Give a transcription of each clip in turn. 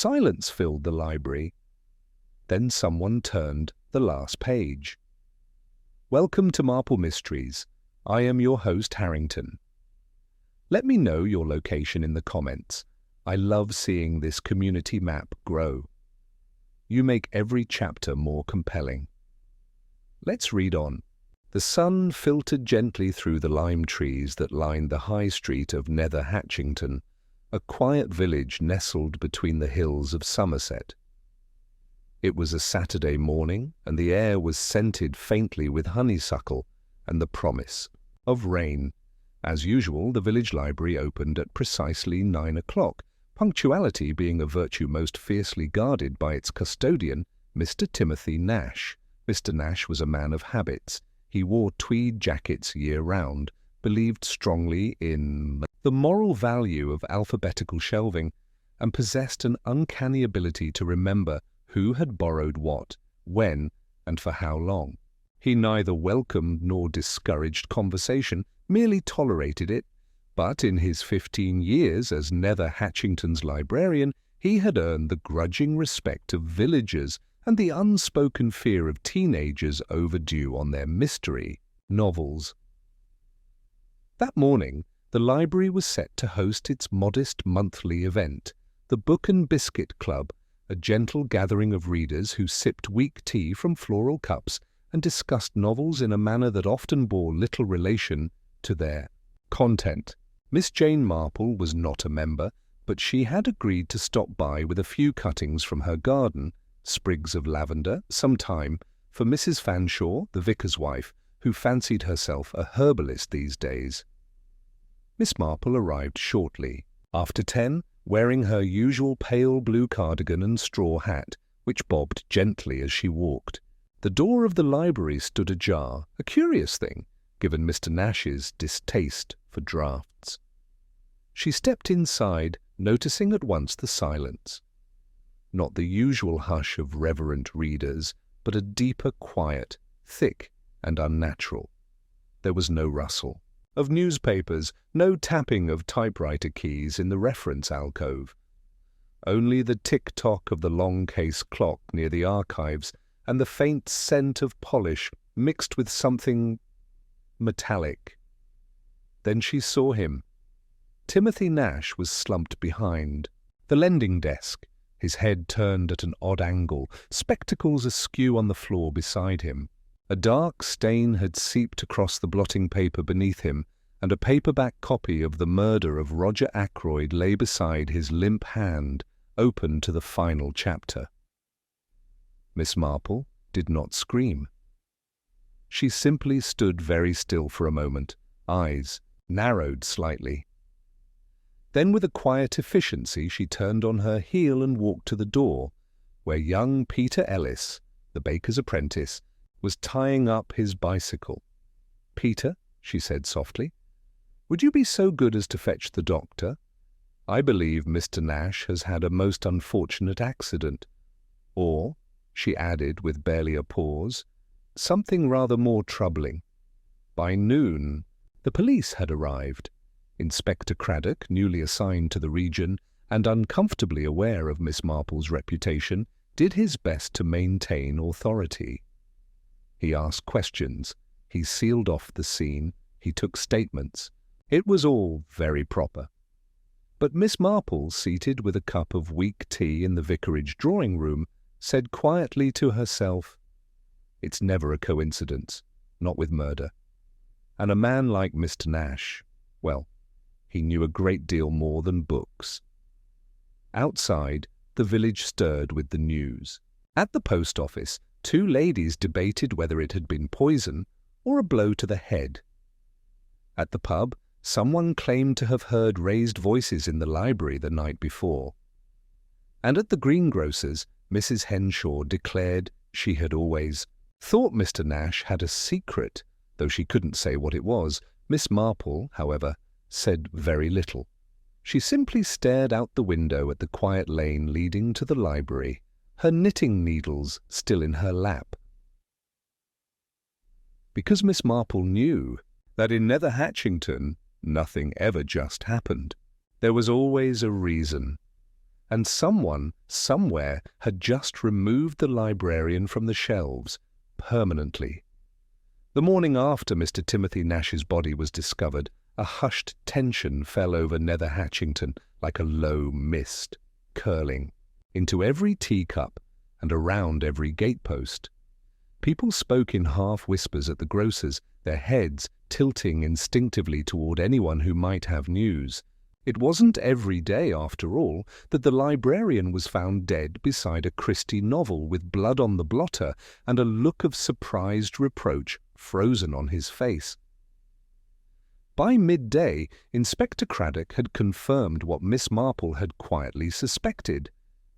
Silence filled the library. Then someone turned the last page. Welcome to Marple Mysteries. I am your host, Harrington. Let me know your location in the comments. I love seeing this community map grow. You make every chapter more compelling. Let's read on. The sun filtered gently through the lime trees that lined the high street of Nether Hatchington, a quiet village nestled between the hills of Somerset. It was a Saturday morning, and the air was scented faintly with honeysuckle and the promise of rain. As usual, the village library opened at precisely 9 o'clock, punctuality being a virtue most fiercely guarded by its custodian, Mr. Timothy Nash. Mr. Nash was a man of habits. He wore tweed jackets year-round, believed strongly in the moral value of alphabetical shelving, and possessed an uncanny ability to remember who had borrowed what, when, and for how long. He neither welcomed nor discouraged conversation, merely tolerated it, but in his 15 years as Nether Hatchington's librarian, he had earned the grudging respect of villagers and the unspoken fear of teenagers overdue on their mystery novels. That morning, the library was set to host its modest monthly event, the Book and Biscuit Club, a gentle gathering of readers who sipped weak tea from floral cups and discussed novels in a manner that often bore little relation to their content. Miss Jane Marple was not a member, but she had agreed to stop by with a few cuttings from her garden, sprigs of lavender, some thyme, for Mrs. Fanshawe, the vicar's wife, who fancied herself a herbalist these days. Miss Marple arrived shortly, after 10, wearing her usual pale blue cardigan and straw hat, which bobbed gently as she walked. The door of the library stood ajar, a curious thing, given Mr. Nash's distaste for draughts. She stepped inside, noticing at once the silence. Not the usual hush of reverent readers, but a deeper quiet, thick and unnatural. There was no rustle of newspapers, no tapping of typewriter keys in the reference alcove. Only the tick-tock of the long case clock near the archives and the faint scent of polish mixed with something metallic. Then she saw him. Timothy Nash was slumped behind the lending desk, his head turned at an odd angle, spectacles askew on the floor beside him. A dark stain had seeped across the blotting paper beneath him, and a paperback copy of The Murder of Roger Ackroyd lay beside his limp hand, open to the final chapter. Miss Marple did not scream. She simply stood very still for a moment, eyes narrowed slightly. Then with a quiet efficiency she turned on her heel and walked to the door, where young Peter Ellis, the baker's apprentice, was tying up his bicycle. "Peter," she said softly, "would you be so good as to fetch the doctor? I believe Mr. Nash has had a most unfortunate accident. Or," she added with barely a pause, "something rather more troubling." By noon, the police had arrived. Inspector Craddock, newly assigned to the region and uncomfortably aware of Miss Marple's reputation, did his best to maintain authority. He asked questions, he sealed off the scene, he took statements. It was all very proper. But Miss Marple, seated with a cup of weak tea in the vicarage drawing-room, said quietly to herself, "It's never a coincidence, not with murder. And a man like Mr. Nash, well, he knew a great deal more than books." Outside, the village stirred with the news. At the post office, 2 ladies debated whether it had been poison or a blow to the head. At the pub, someone claimed to have heard raised voices in the library the night before. And at the greengrocer's, Mrs. Henshaw declared she had always thought Mr. Nash had a secret, though she couldn't say what it was. Miss Marple, however, said very little. She simply stared out the window at the quiet lane leading to the library, her knitting needles still in her lap. Because Miss Marple knew that in Nether Hatchington nothing ever just happened. There was always a reason. and someone, somewhere, had just removed the librarian from the shelves, permanently. The morning after Mr. Timothy Nash's body was discovered, a hushed tension fell over Nether Hatchington like a low mist, curling into every teacup and around every gatepost. People spoke in half-whispers at the grocer's, their heads tilting instinctively toward anyone who might have news. It wasn't every day, after all, that the librarian was found dead beside a Christie novel with blood on the blotter and a look of surprised reproach frozen on his face. By midday, Inspector Craddock had confirmed what Miss Marple had quietly suspected.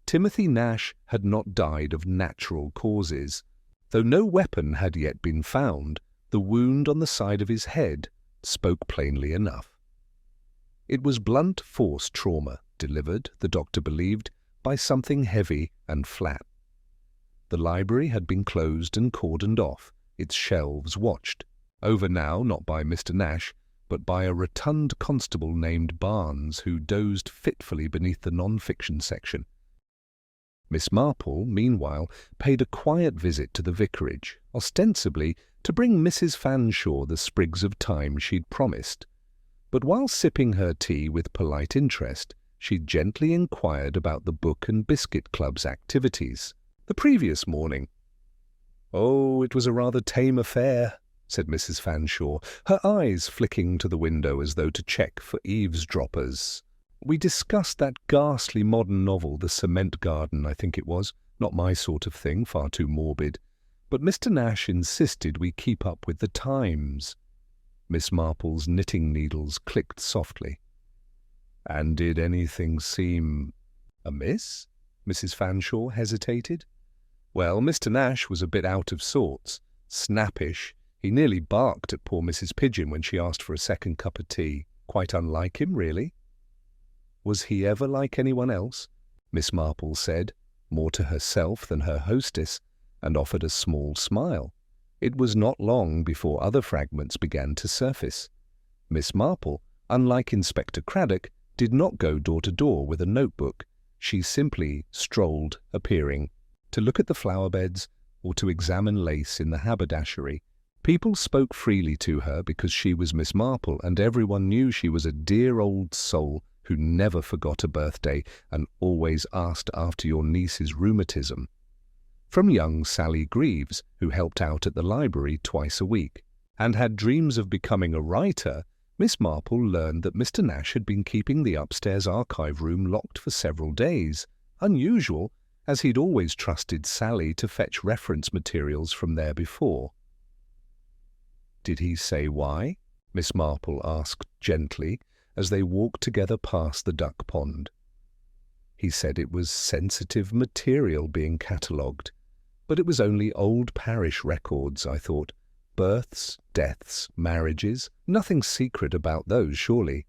Timothy Nash had not died of natural causes. Though no weapon had yet been found, the wound on the side of his head spoke plainly enough. It was blunt force trauma, delivered, the doctor believed, by something heavy and flat. The library had been closed and cordoned off, its shelves watched, over now not by Mr. Nash, but by a rotund constable named Barnes who dozed fitfully beneath the non-fiction section. Miss Marple, meanwhile, paid a quiet visit to the vicarage, ostensibly to bring Mrs. Fanshawe the sprigs of thyme she'd promised. But while sipping her tea with polite interest, she gently inquired about the Book and Biscuit Club's activities the previous morning. "Oh, it was a rather tame affair," said Mrs. Fanshawe, her eyes flicking to the window as though to check for eavesdroppers. "We discussed that ghastly modern novel, The Cement Garden, I think it was. Not my sort of thing, far too morbid. But Mr. Nash insisted we keep up with the times." Miss Marple's knitting needles clicked softly. "And did anything seem amiss?" Mrs. Fanshawe hesitated. "Well, Mr. Nash was a bit out of sorts, snappish. He nearly barked at poor Mrs. Pigeon when she asked for a second cup of tea. Quite unlike him, really." "Was he ever like anyone else?" Miss Marple said, more to herself than her hostess, and offered a small smile. It was not long before other fragments began to surface. Miss Marple, unlike Inspector Craddock, did not go door to door with a notebook. She simply strolled, appearing, to look at the flower beds or to examine lace in the haberdashery. People spoke freely to her because she was Miss Marple, and everyone knew she was a dear old soul who never forgot a birthday and always asked after your niece's rheumatism. From young Sally Greaves, who helped out at the library twice a week, and had dreams of becoming a writer, Miss Marple learned that Mr. Nash had been keeping the upstairs archive room locked for several days, unusual, as he'd always trusted Sally to fetch reference materials from there before. "Did he say why?" Miss Marple asked gently, as they walked together past the duck pond. "He said it was sensitive material being catalogued. But it was only old parish records, I thought. Births, deaths, marriages, nothing secret about those, surely."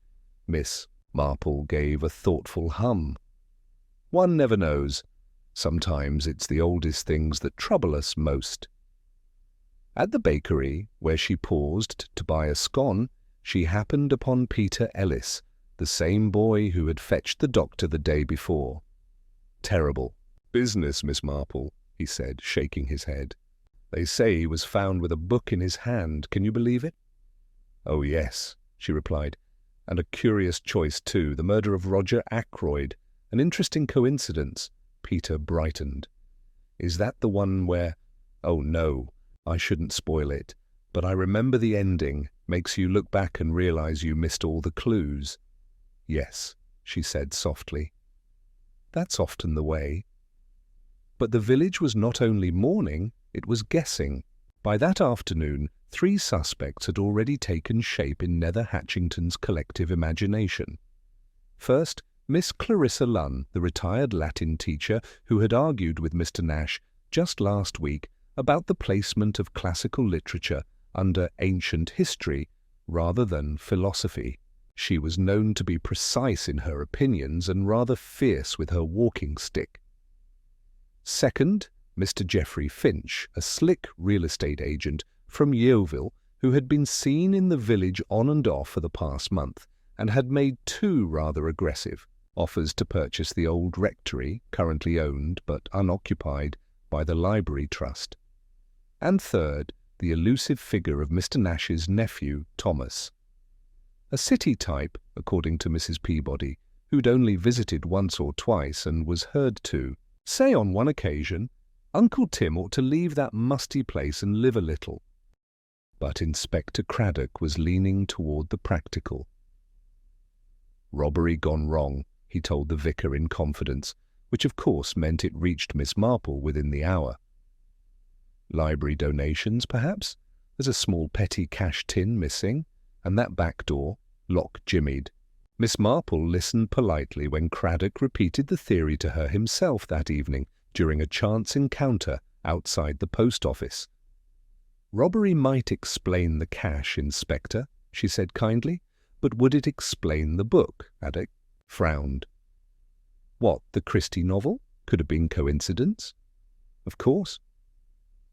Miss Marple gave a thoughtful hum. "One never knows. Sometimes it's the oldest things that trouble us most." At the bakery, where she paused to buy a scone, she happened upon Peter Ellis, the same boy who had fetched the doctor the day before. "Terrible business, Miss Marple," he said, shaking his head. "They say he was found with a book in his hand. Can you believe it?" "Oh, yes," she replied. "And a curious choice, too, the murder of Roger Ackroyd. An interesting coincidence." Peter brightened. "Is that the one where—" "Oh, no, I shouldn't spoil it. But I remember the ending. Makes you look back and realize you missed all the clues." "Yes," she said softly. "That's often the way." But the village was not only mourning, it was guessing. By that afternoon, 3 suspects had already taken shape in Nether Hatchington's collective imagination. First, Miss Clarissa Lunn, the retired Latin teacher who had argued with Mr. Nash just last week about the placement of classical literature under ancient history rather than philosophy. She was known to be precise in her opinions and rather fierce with her walking stick. Second, Mr. Geoffrey Finch, a slick real estate agent from Yeovil who had been seen in the village on and off for the past month and had made 2 rather aggressive, offers to purchase the old rectory, currently owned but unoccupied by the Library Trust. And third, the elusive figure of Mr. Nash's nephew, Thomas. A city type, according to Mrs. Peabody, who'd only visited once or twice and was heard to say on one occasion, "Uncle Tim ought to leave that musty place and live a little." But Inspector Craddock was leaning toward the practical. "Robbery gone wrong," he told the vicar in confidence, which of course meant it reached Miss Marple within the hour. "Library donations, perhaps? There's a small petty cash tin missing, and that back door, lock jimmied." Miss Marple listened politely when Craddock repeated the theory to her himself that evening during a chance encounter outside the post office. "Robbery might explain the cash, Inspector," she said kindly, "but would it explain the book?" Craddock frowned. "What, the Christie novel? Could have been coincidence?" "Of course."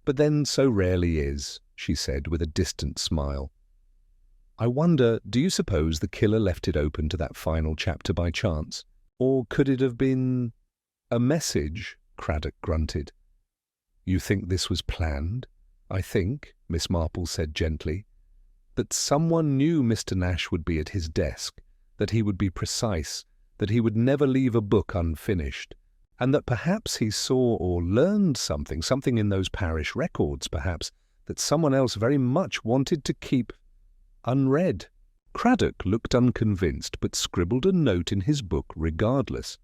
"But then so rarely is," she said with a distant smile. "I wonder, do you suppose the killer left it open to that final chapter by chance? Or could it have been—" "A message?" Craddock grunted. "You think this was planned?" "I think," Miss Marple said gently, "that someone knew Mr. Nash would be at his desk, that he would be precise, that he would never leave a book unfinished, and that perhaps he saw or learned something in those parish records, perhaps, that someone else very much wanted to keep unread." Craddock looked unconvinced, but scribbled a note in his book regardless.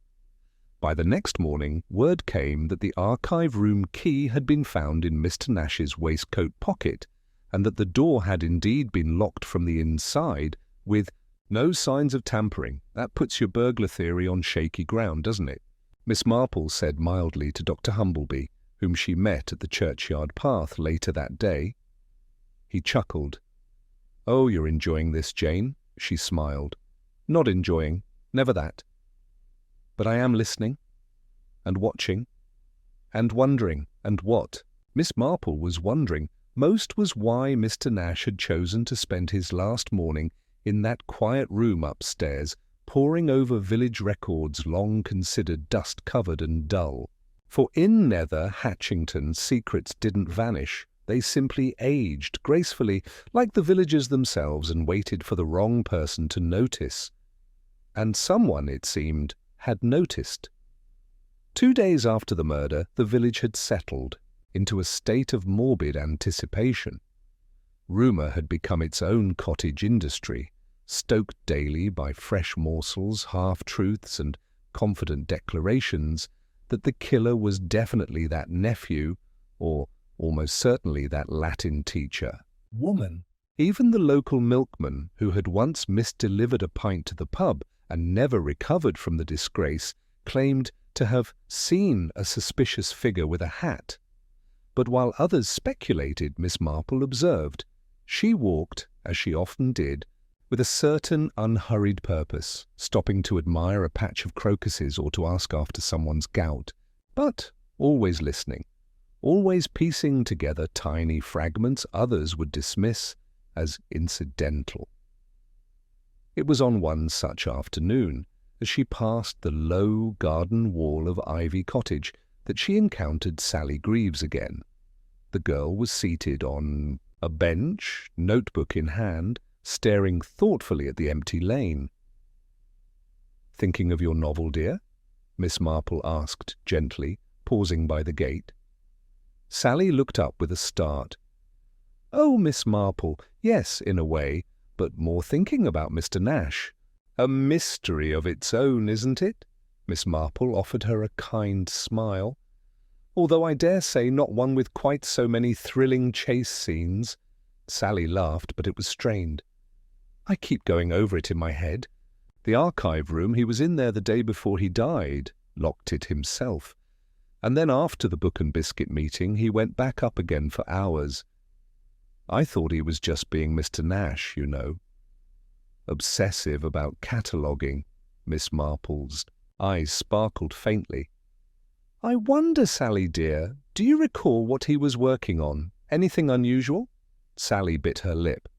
By the next morning, word came that the archive room key had been found in Mr. Nash's waistcoat pocket, and that the door had indeed been locked from the inside, with no signs of tampering. That puts your burglar theory on shaky ground, doesn't it? Miss Marple said mildly to Dr. Humbleby, whom she met at the churchyard path later that day. He chuckled. "Oh, you're enjoying this, Jane," she smiled. "Not enjoying, never that. But I am listening, and watching, and wondering, and what?" Miss Marple was wondering most was why Mr. Nash had chosen to spend his last morning in that quiet room upstairs, poring over village records long considered dust-covered and dull. For in Nether Hatchington secrets didn't vanish. They simply aged gracefully, like the villagers themselves, and waited for the wrong person to notice. And someone, it seemed, had noticed. 2 days after the murder, the village had settled into a state of morbid anticipation. Rumour had become its own cottage industry, stoked daily by fresh morsels, half-truths, and confident declarations that the killer was definitely that nephew, or almost certainly that Latin teacher. Woman. Even the local milkman, who had once misdelivered a pint to the pub and never recovered from the disgrace, claimed to have seen a suspicious figure with a hat. But while others speculated, Miss Marple observed, she walked, as she often did, with a certain unhurried purpose, stopping to admire a patch of crocuses or to ask after someone's gout, but always listening, always piecing together tiny fragments others would dismiss as incidental. It was on one such afternoon, as she passed the low garden wall of Ivy Cottage, that she encountered Sally Greaves again. The girl was seated on a bench, notebook in hand, staring thoughtfully at the empty lane. "Thinking of your novel, dear?" Miss Marple asked gently, pausing by the gate. Sally looked up with a start. "Oh, Miss Marple, yes, in a way, but more thinking about Mr. Nash. A mystery of its own, isn't it?" Miss Marple offered her a kind smile. "Although I dare say not one with quite so many thrilling chase scenes." Sally laughed, but it was strained. "I keep going over it in my head. The archive room, he was in there the day before he died, locked it himself. And then after the book and biscuit meeting, he went back up again for hours. I thought he was just being Mr. Nash, you know. Obsessive about cataloguing." Miss Marple's eyes sparkled faintly. "I wonder, Sally dear, do you recall what he was working on? Anything unusual?" Sally bit her lip.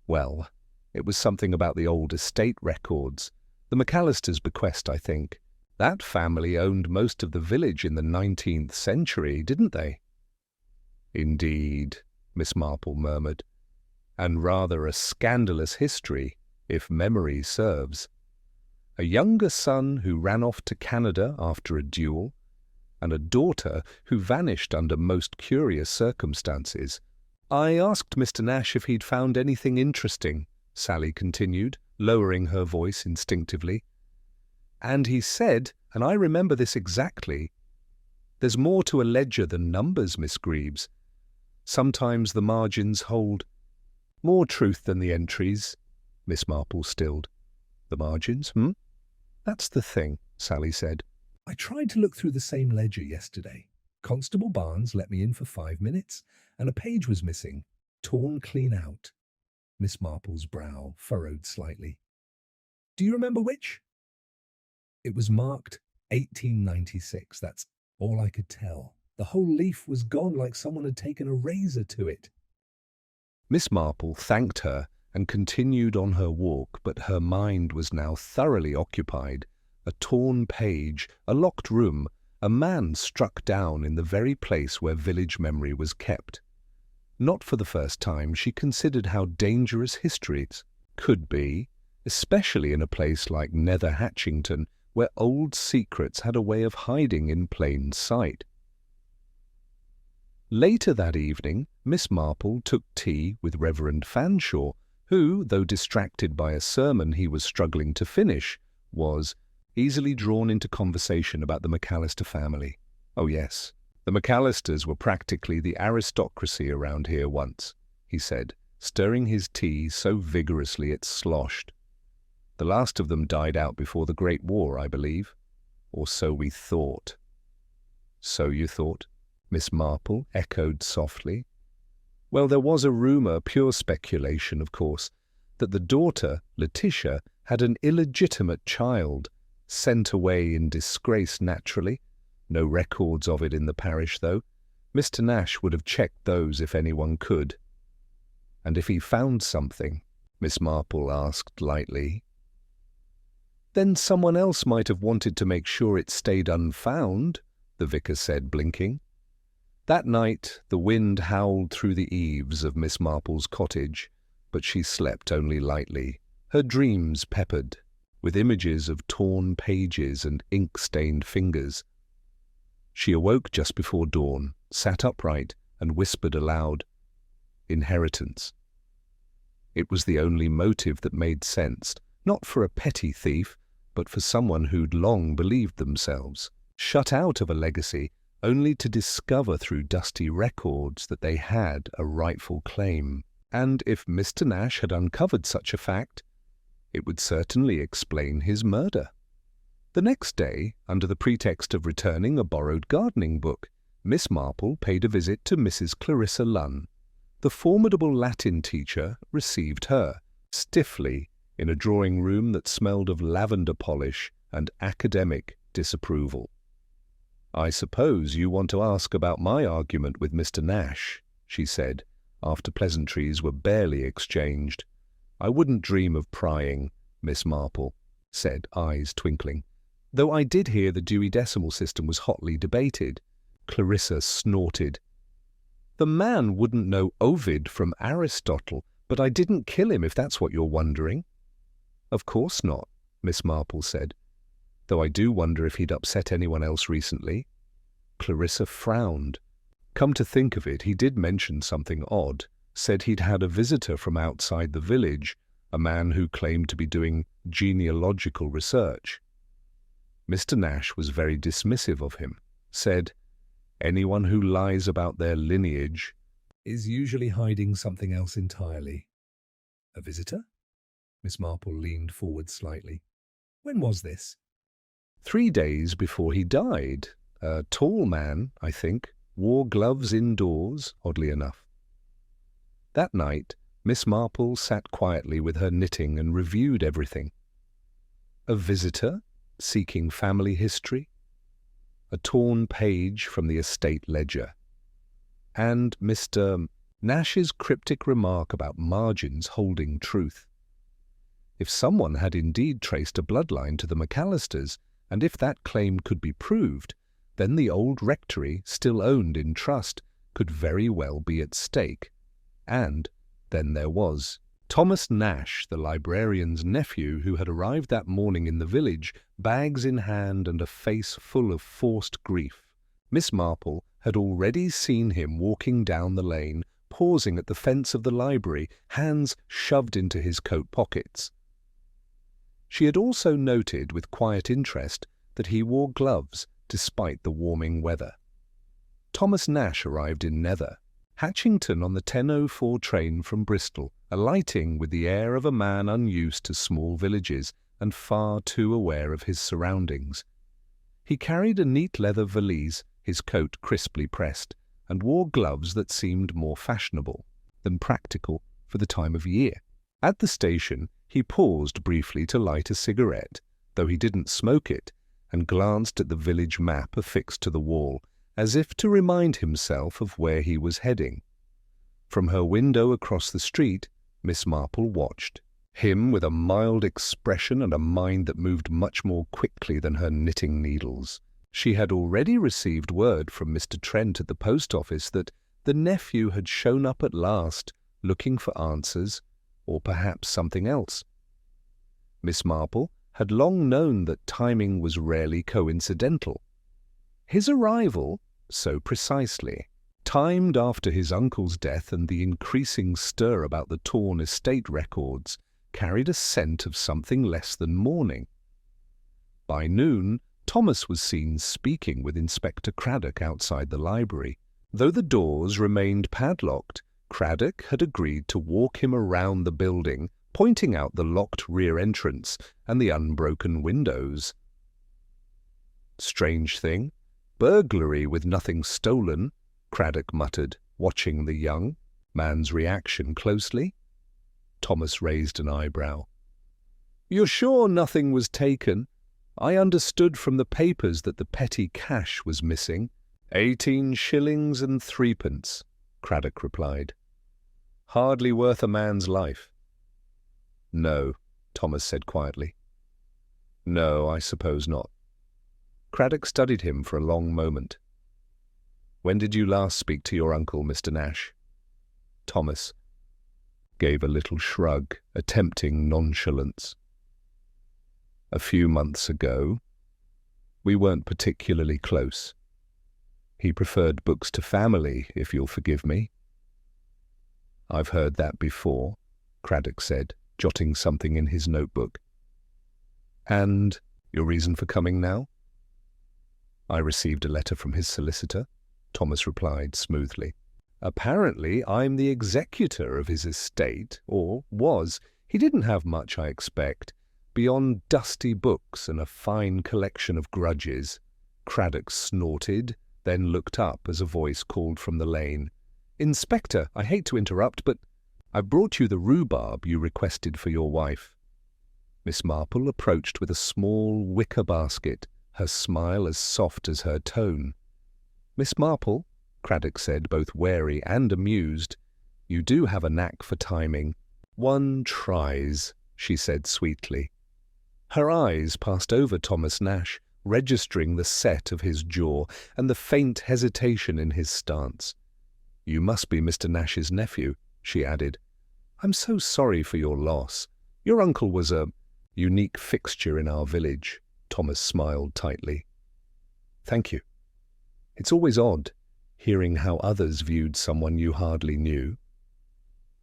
"Well, it was something about the old estate records. The McAllisters' bequest, I think. That family owned most of the village in the 19th century, didn't they?" "Indeed," Miss Marple murmured, "and rather a scandalous history, if memory serves. A younger son who ran off to Canada after a duel, and a daughter who vanished under most curious circumstances. I asked Mr. Nash if he'd found anything interesting," Sally continued, lowering her voice instinctively. "And he said, and I remember this exactly, 'There's more to a ledger than numbers, Miss Greaves. Sometimes the margins hold more truth than the entries.'" Miss Marple stilled. "The margins, "That's the thing," Sally said. "I tried to look through the same ledger yesterday. Constable Barnes let me in for 5 minutes, and a page was missing, torn clean out." Miss Marple's brow furrowed slightly. "Do you remember which?" "It was marked 1896, that's all I could tell. The whole leaf was gone like someone had taken a razor to it." Miss Marple thanked her and continued on her walk, but her mind was now thoroughly occupied. A torn page, a locked room, a man struck down in the very place where village memory was kept. Not for the first time she considered how dangerous histories could be, especially in a place like Nether Hatchington, where old secrets had a way of hiding in plain sight. Later that evening, Miss Marple took tea with Reverend Fanshawe, who, though distracted by a sermon he was struggling to finish, was easily drawn into conversation about the McAllister family. "Oh yes, the McAllisters were practically the aristocracy around here once," he said, stirring his tea so vigorously it sloshed. "The last of them died out before the Great War, I believe. Or so we thought." "So you thought?" Miss Marple echoed softly. "Well, there was a rumour, pure speculation, of course, that the daughter, Letitia, had an illegitimate child, sent away in disgrace naturally. No records of it in the parish, though. Mr. Nash would have checked those if anyone could." "And if he found something?" Miss Marple asked lightly. "Then someone else might have wanted to make sure it stayed unfound," the vicar said, blinking. That night the wind howled through the eaves of Miss Marple's cottage, but she slept only lightly, her dreams peppered with images of torn pages and ink-stained fingers. She awoke just before dawn, sat upright, and whispered aloud, "Inheritance." It was the only motive that made sense, not for a petty thief, but for someone who'd long believed themselves shut out of a legacy, only to discover through dusty records that they had a rightful claim. And if Mr. Nash had uncovered such a fact, it would certainly explain his murder. The next day, under the pretext of returning a borrowed gardening book, Miss Marple paid a visit to Mrs. Clarissa Lunn. The formidable Latin teacher received her, stiffly, in a drawing-room that smelled of lavender polish and academic disapproval. "I suppose you want to ask about my argument with Mr. Nash," she said, after pleasantries were barely exchanged. "I wouldn't dream of prying," Miss Marple said, eyes twinkling. "Though I did hear the Dewey Decimal System was hotly debated." Clarissa snorted. "The man wouldn't know Ovid from Aristotle, but I didn't kill him, if that's what you're wondering." "Of course not," Miss Marple said, "though I do wonder if he'd upset anyone else recently." Clarissa frowned. Come to think of it, he did mention something odd, said he'd had a visitor from outside the village, a man who claimed to be doing genealogical research. Mr. Nash was very dismissive of him, said, "Anyone who lies about their lineage is usually hiding something else entirely." "A visitor?" Miss Marple leaned forward slightly. "When was this?" 3 days before he died. A tall man, I think, wore gloves indoors, oddly enough. That night, Miss Marple sat quietly with her knitting and reviewed everything. A visitor seeking family history, a torn page from the estate ledger, and Mr. Nash's cryptic remark about margins holding truth. If someone had indeed traced a bloodline to the McAllisters, and if that claim could be proved, then the old rectory, still owned in trust, could very well be at stake. And then there was Thomas Nash, the librarian's nephew, who had arrived that morning in the village, bags in hand and a face full of forced grief. Miss Marple had already seen him walking down the lane, pausing at the fence of the library, hands shoved into his coat pockets. She had also noted with quiet interest that he wore gloves despite the warming weather. Thomas Nash arrived in Nether, Hatchington on the 10:04 train from Bristol, alighting with the air of a man unused to small villages and far too aware of his surroundings. He carried a neat leather valise, his coat crisply pressed, and wore gloves that seemed more fashionable than practical for the time of year. At the station, he paused briefly to light a cigarette, though he didn't smoke it, and glanced at the village map affixed to the wall, as if to remind himself of where he was heading. From her window across the street, Miss Marple watched him with a mild expression and a mind that moved much more quickly than her knitting needles. She had already received word from Mr. Trent at the post office that the nephew had shown up at last, looking for answers, or perhaps something else. Miss Marple had long known that timing was rarely coincidental. His arrival, so precisely, timed after his uncle's death and the increasing stir about the torn estate records, carried a scent of something less than mourning. By noon, Thomas was seen speaking with Inspector Craddock outside the library. Though the doors remained padlocked, Craddock had agreed to walk him around the building, pointing out the locked rear entrance and the unbroken windows. Strange thing. Burglary with nothing stolen, Craddock muttered, watching the young man's reaction closely. Thomas raised an eyebrow. "You're sure nothing was taken? I understood from the papers that the petty cash was missing." 18 shillings and 3 pence, Craddock replied. "Hardly worth a man's life." "No," Thomas said quietly. "No, I suppose not." Craddock studied him for a long moment. "When did you last speak to your uncle, Mr. Nash?" Thomas gave a little shrug, attempting nonchalance. "A few months ago. We weren't particularly close. He preferred books to family, if you'll forgive me." "I've heard that before," Craddock said, jotting something in his notebook. "And your reason for coming now?" "I received a letter from his solicitor," Thomas replied smoothly. "Apparently I'm the executor of his estate, or was. He didn't have much, I expect, beyond dusty books and a fine collection of grudges." Craddock snorted, then looked up as a voice called from the lane. "Inspector, I hate to interrupt, but I've brought you the rhubarb you requested for your wife." Miss Marple approached with a small wicker basket, her smile as soft as her tone. "Miss Marple," Craddock said, both wary and amused, "you do have a knack for timing." "One tries," she said sweetly. Her eyes passed over Thomas Nash, registering the set of his jaw and the faint hesitation in his stance. "You must be Mr. Nash's nephew," she added. "I'm so sorry for your loss. Your uncle was a unique fixture in our village." Thomas smiled tightly. "Thank you. It's always odd, hearing how others viewed someone you hardly knew."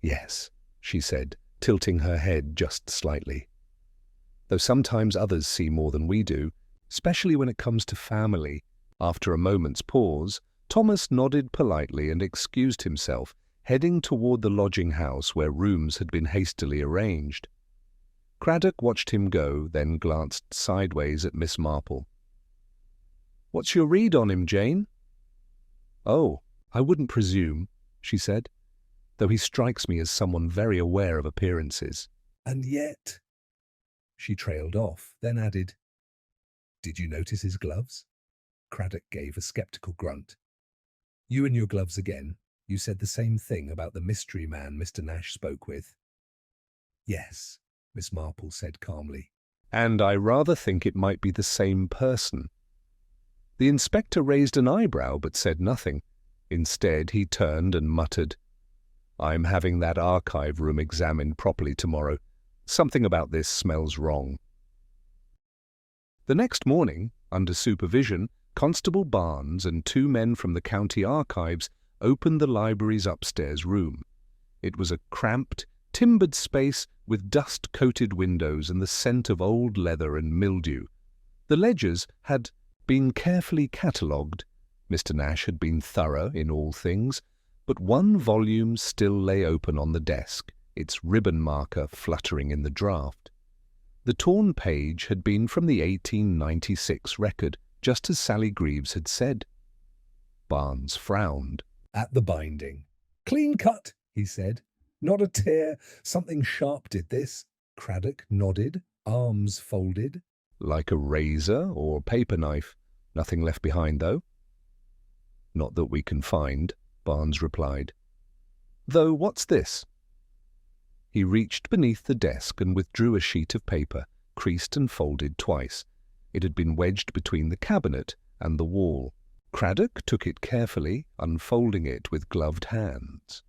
"Yes," she said, tilting her head just slightly. "Though sometimes others see more than we do, especially when it comes to family." After a moment's pause, Thomas nodded politely and excused himself, heading toward the lodging house where rooms had been hastily arranged. Craddock watched him go, then glanced sideways at Miss Marple. "What's your read on him, Jane?" "Oh, I wouldn't presume," she said, "though he strikes me as someone very aware of appearances." "And yet—" She trailed off, then added, "Did you notice his gloves?" Craddock gave a skeptical grunt. "You and your gloves again. You said the same thing about the mystery man Mr. Nash spoke with." "Yes," Miss Marple said calmly. And I rather think it might be the same person. The inspector raised an eyebrow but said nothing. Instead, he turned and muttered, I'm having that archive room examined properly tomorrow. Something about this smells wrong. The next morning, under supervision, Constable Barnes and 2 men from the county archives opened the library's upstairs room. It was a cramped, timbered space with dust-coated windows and the scent of old leather and mildew. The ledgers had been carefully catalogued. Mr. Nash had been thorough in all things, but one volume still lay open on the desk, its ribbon marker fluttering in the draft. The torn page had been from the 1896 record, just as Sally Greaves had said. Barnes frowned at the binding. Clean cut, he said. Not a tear. Something sharp did this. Craddock nodded, arms folded. Like a razor or paper knife. Nothing left behind, though. Not that we can find, Barnes replied. Though what's this? He reached beneath the desk and withdrew a sheet of paper, creased and folded twice. It had been wedged between the cabinet and the wall. Craddock took it carefully, unfolding it with gloved hands.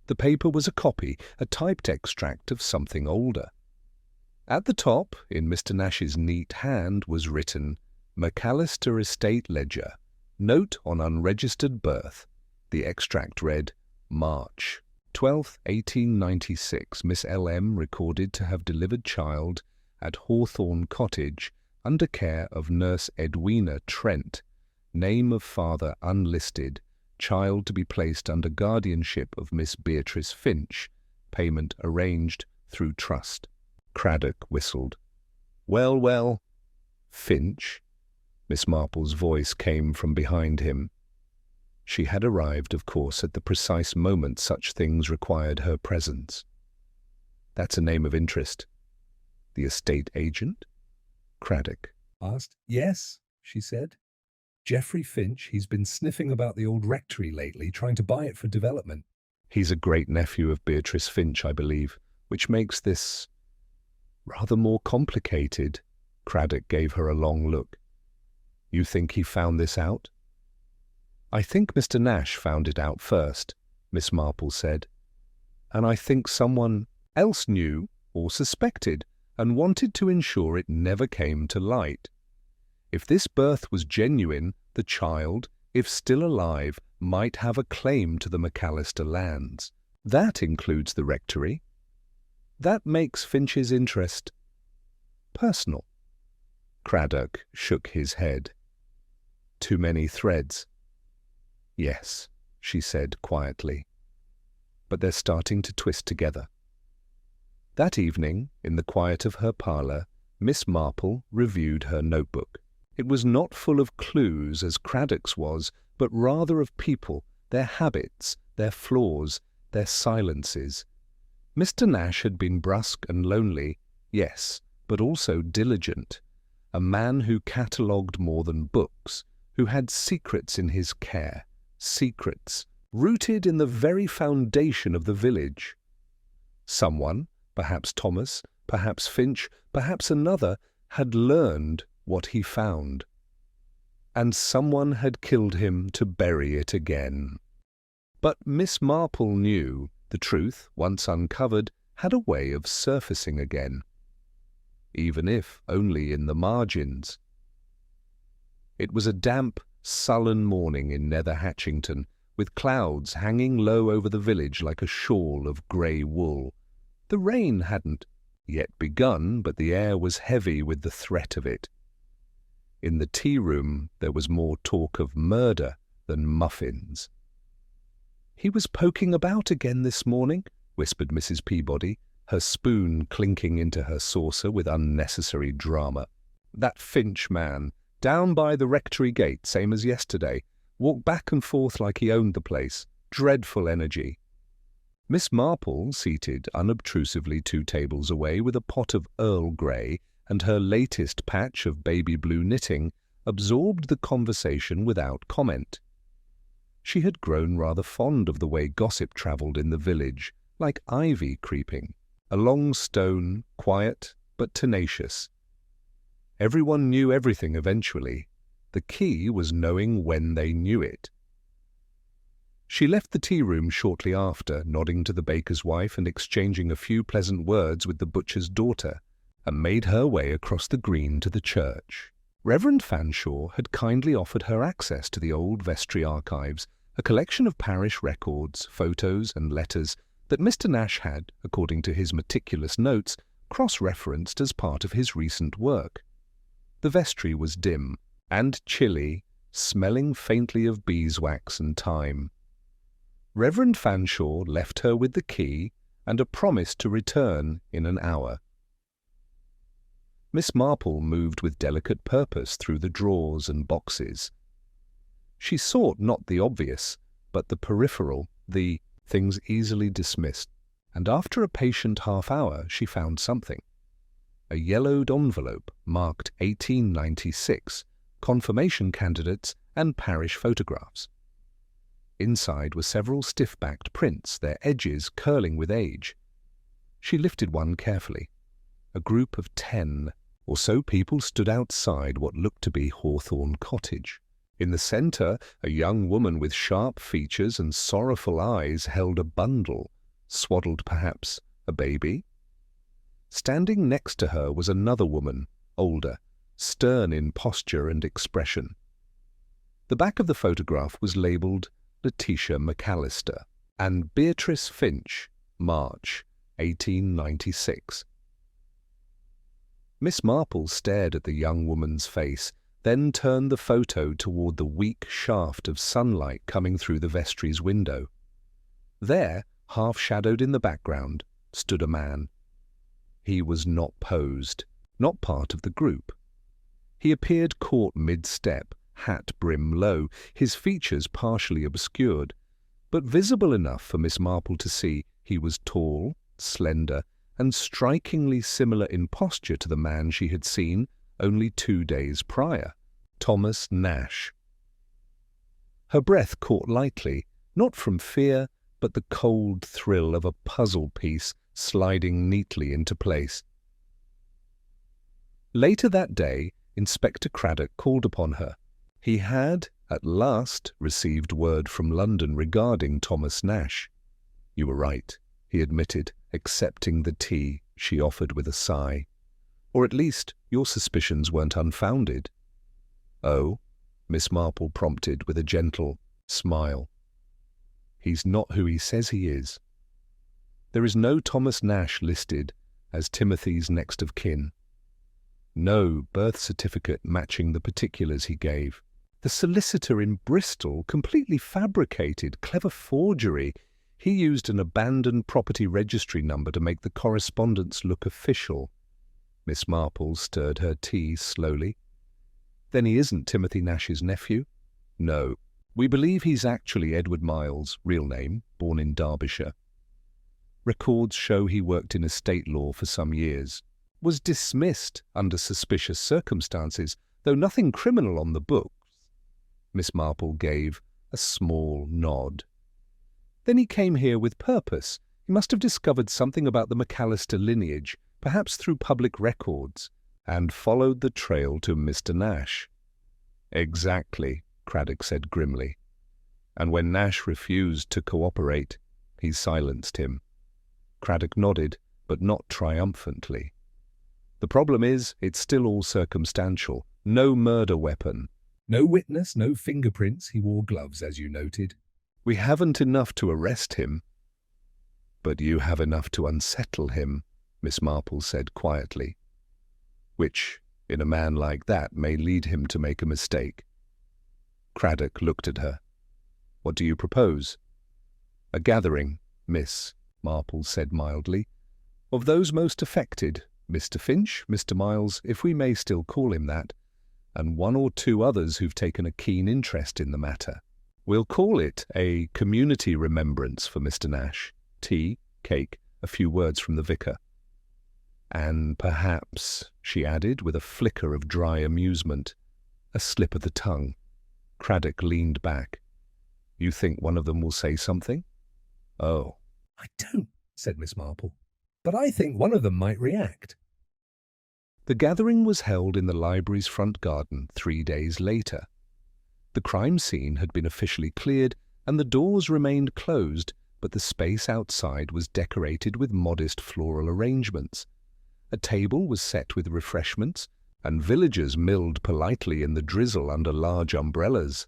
The paper was a copy, a typed extract of something older. At the top, in Mr. Nash's neat hand, was written, McAllister Estate Ledger, Note on Unregistered Birth. The extract read, March 12th, 1896, Miss L.M. recorded to have delivered child at Hawthorne Cottage under care of Nurse Edwina Trent. Name of father unlisted. Child to be placed under guardianship of Miss Beatrice Finch. Payment arranged through trust. Craddock whistled. Well, well. Finch? Miss Marple's voice came from behind him. She had arrived, of course, at the precise moment such things required her presence. That's a name of interest. The estate agent? Craddock asked. Yes, she said. Geoffrey Finch, he's been sniffing about the old rectory lately, trying to buy it for development. He's a great-nephew of Beatrice Finch, I believe, which makes this rather more complicated. Craddock gave her a long look. You think he found this out? I think Mr. Nash found it out first, Miss Marple said. And I think someone else knew or suspected and wanted to ensure it never came to light. If this birth was genuine, the child, if still alive, might have a claim to the McAllister lands. That includes the rectory. That makes Finch's interest personal. Craddock shook his head. Too many threads. Yes, she said quietly. But they're starting to twist together. That evening, in the quiet of her parlour, Miss Marple reviewed her notebook. It was not full of clues as Craddock's was, but rather of people, their habits, their flaws, their silences. Mr. Nash had been brusque and lonely, yes, but also diligent. A man who catalogued more than books, who had secrets in his care, secrets rooted in the very foundation of the village. Someone, perhaps Thomas, perhaps Finch, perhaps another, had learned what he found. And someone had killed him to bury it again. But Miss Marple knew the truth, once uncovered, had a way of surfacing again, even if only in the margins. It was a damp, sullen morning in Nether Hatchington, with clouds hanging low over the village like a shawl of grey wool. The rain hadn't yet begun, but the air was heavy with the threat of it. In the tea-room there was more talk of murder than muffins. "He was poking about again this morning," whispered Mrs. Peabody, her spoon clinking into her saucer with unnecessary drama. "That Finch man, down by the rectory gate, same as yesterday, walked back and forth like he owned the place. Dreadful energy." Miss Marple, seated unobtrusively 2 tables away with a pot of Earl Grey and her latest patch of baby blue knitting, absorbed the conversation without comment. She had grown rather fond of the way gossip travelled in the village, like ivy creeping. A long stone, quiet but tenacious. Everyone knew everything eventually. The key was knowing when they knew it. She left the tea room shortly after, nodding to the baker's wife and exchanging a few pleasant words with the butcher's daughter, and made her way across the green to the church. Reverend Fanshawe had kindly offered her access to the old vestry archives, a collection of parish records, photos and letters that Mr. Nash had, according to his meticulous notes, cross-referenced as part of his recent work. The vestry was dim and chilly, smelling faintly of beeswax and thyme. Reverend Fanshawe left her with the key and a promise to return in an hour. Miss Marple moved with delicate purpose through the drawers and boxes. She sought not the obvious, but the peripheral, the things easily dismissed, and after a patient half-hour she found something. A yellowed envelope marked 1896, confirmation candidates and parish photographs. Inside were several stiff-backed prints, their edges curling with age. She lifted one carefully. A group of 10 or so people stood outside what looked to be Hawthorne Cottage. In the centre, a young woman with sharp features and sorrowful eyes held a bundle, swaddled perhaps a baby. Standing next to her was another woman, older, stern in posture and expression. The back of the photograph was labelled Letitia McAllister and Beatrice Finch, March, 1896. Miss Marple stared at the young woman's face, then turned the photo toward the weak shaft of sunlight coming through the vestry's window. There, half-shadowed in the background, stood a man. He was not posed, not part of the group. He appeared caught mid-step, hat brim low, his features partially obscured, but visible enough for Miss Marple to see he was tall, slender, and strikingly similar in posture to the man she had seen only 2 days prior, Thomas Nash. Her breath caught lightly, not from fear, but the cold thrill of a puzzle piece sliding neatly into place. Later that day, Inspector Craddock called upon her. He had, at last, received word from London regarding Thomas Nash. "You were right," he admitted, accepting the tea she offered with a sigh. "Or at least your suspicions weren't unfounded." "Oh," Miss Marple prompted with a gentle smile. "He's not who he says he is. There is no Thomas Nash listed as Timothy's next of kin. No birth certificate matching the particulars he gave. The solicitor in Bristol completely fabricated, clever forgery. He used an abandoned property registry number to make the correspondence look official." Miss Marple stirred her tea slowly. "Then he isn't Timothy Nash's nephew?" "No. We believe he's actually Edward Miles, real name, born in Derbyshire. Records show he worked in estate law for some years. Was dismissed under suspicious circumstances, though nothing criminal on the books." Miss Marple gave a small nod. "Then he came here with purpose. He must have discovered something about the McAllister lineage, perhaps through public records, and followed the trail to Mr. Nash." "Exactly," Craddock said grimly. "And when Nash refused to cooperate, he silenced him." Craddock nodded, but not triumphantly. "The problem is, it's still all circumstantial. No murder weapon. No witness, no fingerprints. He wore gloves, as you noted. We haven't enough to arrest him." "But you have enough to unsettle him," Miss Marple said quietly. "Which, in a man like that, may lead him to make a mistake." Craddock looked at her. "What do you propose?" "A gathering, Miss," Marple said mildly, "of those most affected, Mr. Finch, Mr. Miles, if we may still call him that, and 1 or 2 others who've taken a keen interest in the matter. We'll call it a community remembrance for Mr. Nash. Tea, cake, a few words from the vicar. And perhaps," she added with a flicker of dry amusement, "a slip of the tongue." Craddock leaned back. "You think one of them will say something?" "Oh." "I don't," said Miss Marple. but I think one of them might react." The gathering was held in the library's front garden 3 days later. The crime scene had been officially cleared and the doors remained closed, but the space outside was decorated with modest floral arrangements. A table was set with refreshments, and villagers milled politely in the drizzle under large umbrellas.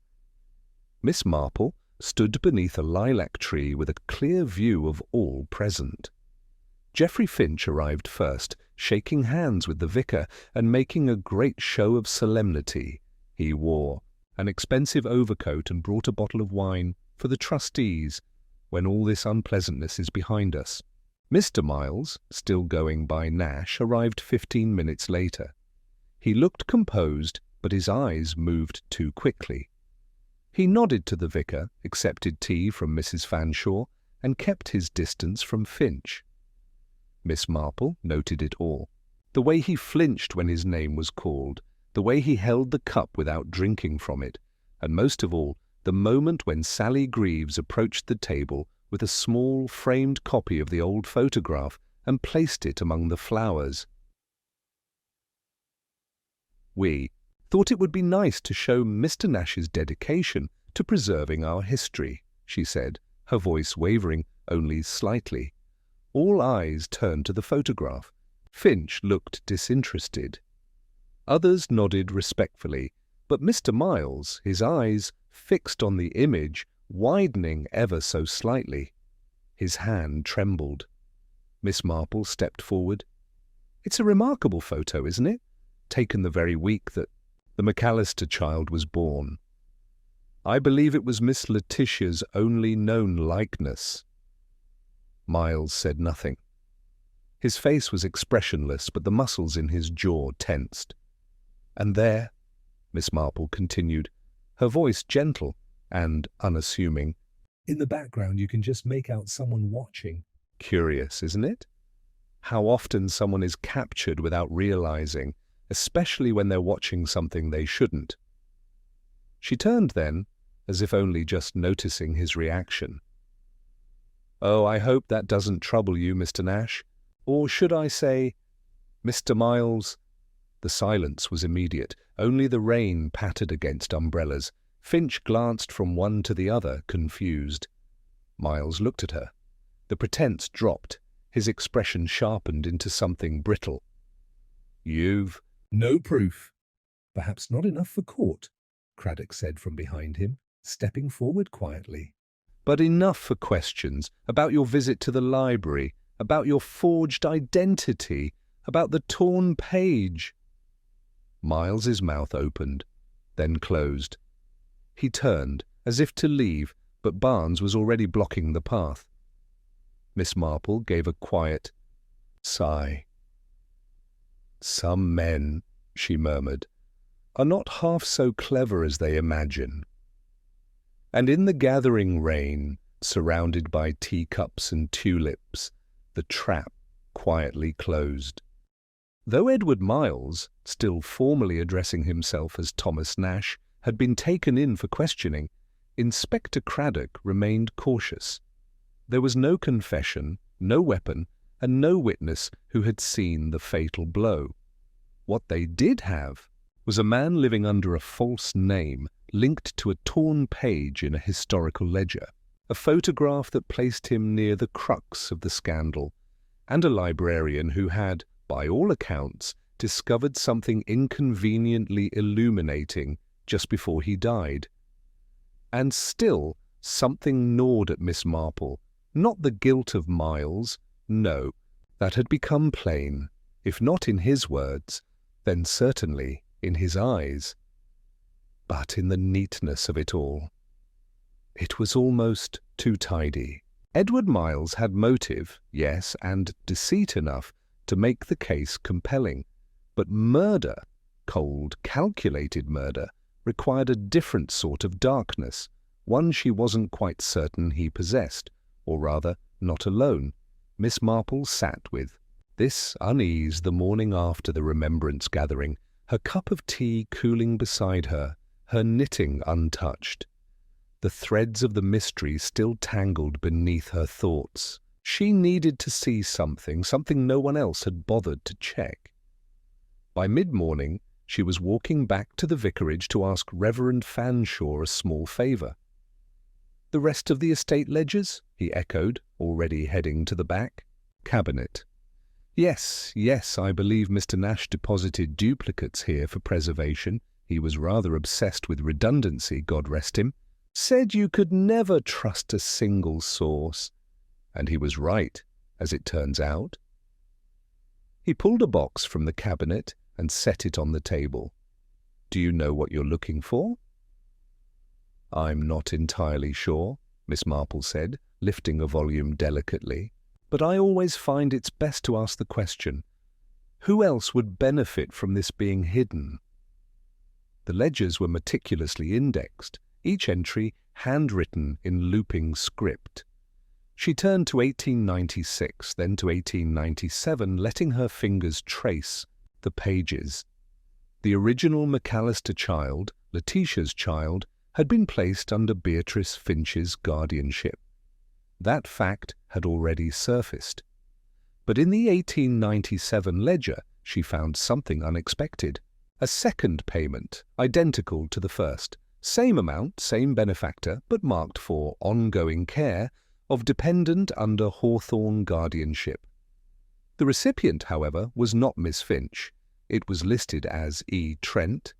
Miss Marple stood beneath a lilac tree with a clear view of all present. Geoffrey Finch arrived first, shaking hands with the vicar and making a great show of solemnity. He wore an expensive overcoat and brought a bottle of wine for the trustees when all this unpleasantness is behind us. Mr. Miles, still going by Nash, arrived 15 minutes later. He looked composed, but his eyes moved too quickly. He nodded to the vicar, accepted tea from Mrs. Fanshawe, and kept his distance from Finch. Miss Marple noted it all. The way he flinched when his name was called, the way he held the cup without drinking from it, and most of all, the moment when Sally Greaves approached the table with a small framed copy of the old photograph and placed it among the flowers. "We thought it would be nice to show Mr. Nash's dedication to preserving our history," she said, her voice wavering only slightly. All eyes turned to the photograph. Finch looked disinterested. Others nodded respectfully, but Mr. Miles, his eyes fixed on the image, widening ever so slightly. His hand trembled. Miss Marple stepped forward. "It's a remarkable photo, isn't it? Taken the very week that the McAllister child was born. I believe it was Miss Letitia's only known likeness." Miles said nothing. His face was expressionless, but the muscles in his jaw tensed. "And there," Miss Marple continued, her voice gentle and unassuming, "in the background you can just make out someone watching. Curious, isn't it? How often someone is captured without realizing, especially when they're watching something they shouldn't." She turned then, as if only just noticing his reaction. "Oh, I hope that doesn't trouble you, Mr. Nash. Or should I say, Mr. Miles?" The silence was immediate. Only the rain pattered against umbrellas. Finch glanced from one to the other, confused. Miles looked at her. The pretense dropped. His expression sharpened into something brittle. "You've—" "No proof." "Perhaps not enough for court," Craddock said from behind him, stepping forward quietly. "But enough for questions about your visit to the library, about your forged identity, about the torn page." Miles's mouth opened, then closed. He turned, as if to leave, but Barnes was already blocking the path. Miss Marple gave a quiet sigh. "Some men," she murmured, "are not half so clever as they imagine." And in the gathering rain, surrounded by teacups and tulips, the trap quietly closed. Though Edward Miles, still formally addressing himself as Thomas Nash, had been taken in for questioning, Inspector Craddock remained cautious. There was no confession, no weapon, and no witness who had seen the fatal blow. What they did have was a man living under a false name linked to a torn page in a historical ledger, a photograph that placed him near the crux of the scandal, and a librarian who had, by all accounts, discovered something inconveniently illuminating just before he died. And still something gnawed at Miss Marple, not the guilt of Miles, no, that had become plain, if not in his words, then certainly in his eyes, but in the neatness of it all. It was almost too tidy. Edward Miles had motive, yes, and deceit enough to make the case compelling, but murder, cold, calculated murder, required a different sort of darkness, one she wasn't quite certain he possessed, or rather, not alone, Miss Marple sat with. This unease the morning after the remembrance gathering, her cup of tea cooling beside her, her knitting untouched. The threads of the mystery still tangled beneath her thoughts. She needed to see something no one else had bothered to check. By mid-morning, she was walking back to the vicarage to ask Reverend Fanshawe a small favour. "The rest of the estate ledgers?" he echoed, already heading to the back cabinet. Yes, I believe Mr. Nash deposited duplicates here for preservation. He was rather obsessed with redundancy, God rest him. Said you could never trust a single source. And he was right, as it turns out. He pulled a box from the cabinet and set it on the table. "Do you know what you're looking for?" "I'm not entirely sure," Miss Marple said, lifting a volume delicately. "But I always find it's best to ask the question, who else would benefit from this being hidden?" The ledgers were meticulously indexed, each entry handwritten in looping script. She turned to 1896, then to 1897, letting her fingers trace the pages. The original McAllister child, Letitia's child, had been placed under Beatrice Finch's guardianship. That fact had already surfaced. But in the 1897 ledger, she found something unexpected. A second payment, identical to the first. Same amount, same benefactor, but marked for ongoing care of dependent under Hawthorne guardianship. The recipient, however, was not Miss Finch. It was listed as E. Trent.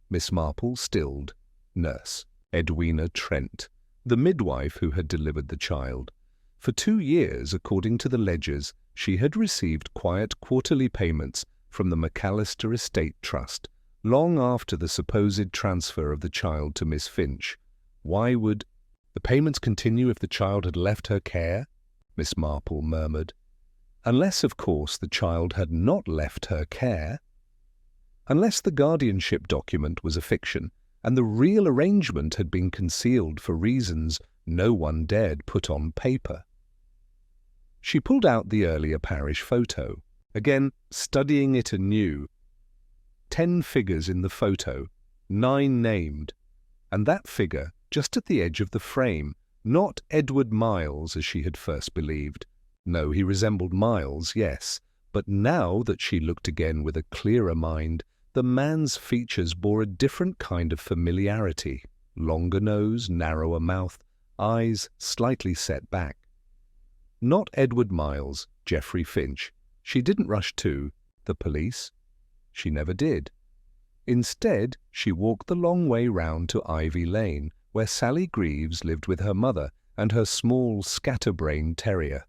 Miss Marple stilled. Nurse Edwina Trent, the midwife who had delivered the child. For 2 years, according to the ledgers, she had received quiet quarterly payments from the McAllister Estate Trust, long after the supposed transfer of the child to Miss Finch. Why would the payments continue if the child had left her care? Miss Marple murmured. Unless, of course, the child had not left her care. Unless the guardianship document was a fiction, and the real arrangement had been concealed for reasons no one dared put on paper. She pulled out the earlier parish photo, again studying it anew. 10 figures in the photo, 9 named, and that figure just at the edge of the frame, not Edward Miles as she had first believed. No, he resembled Miles, yes, but now that she looked again with a clearer mind, the man's features bore a different kind of familiarity. Longer nose, narrower mouth, eyes slightly set back. Not Edward Miles, Geoffrey Finch. She didn't rush to the police. She never did. Instead, she walked the long way round to Ivy Lane, where Sally Greaves lived with her mother and her small, scatterbrained terrier.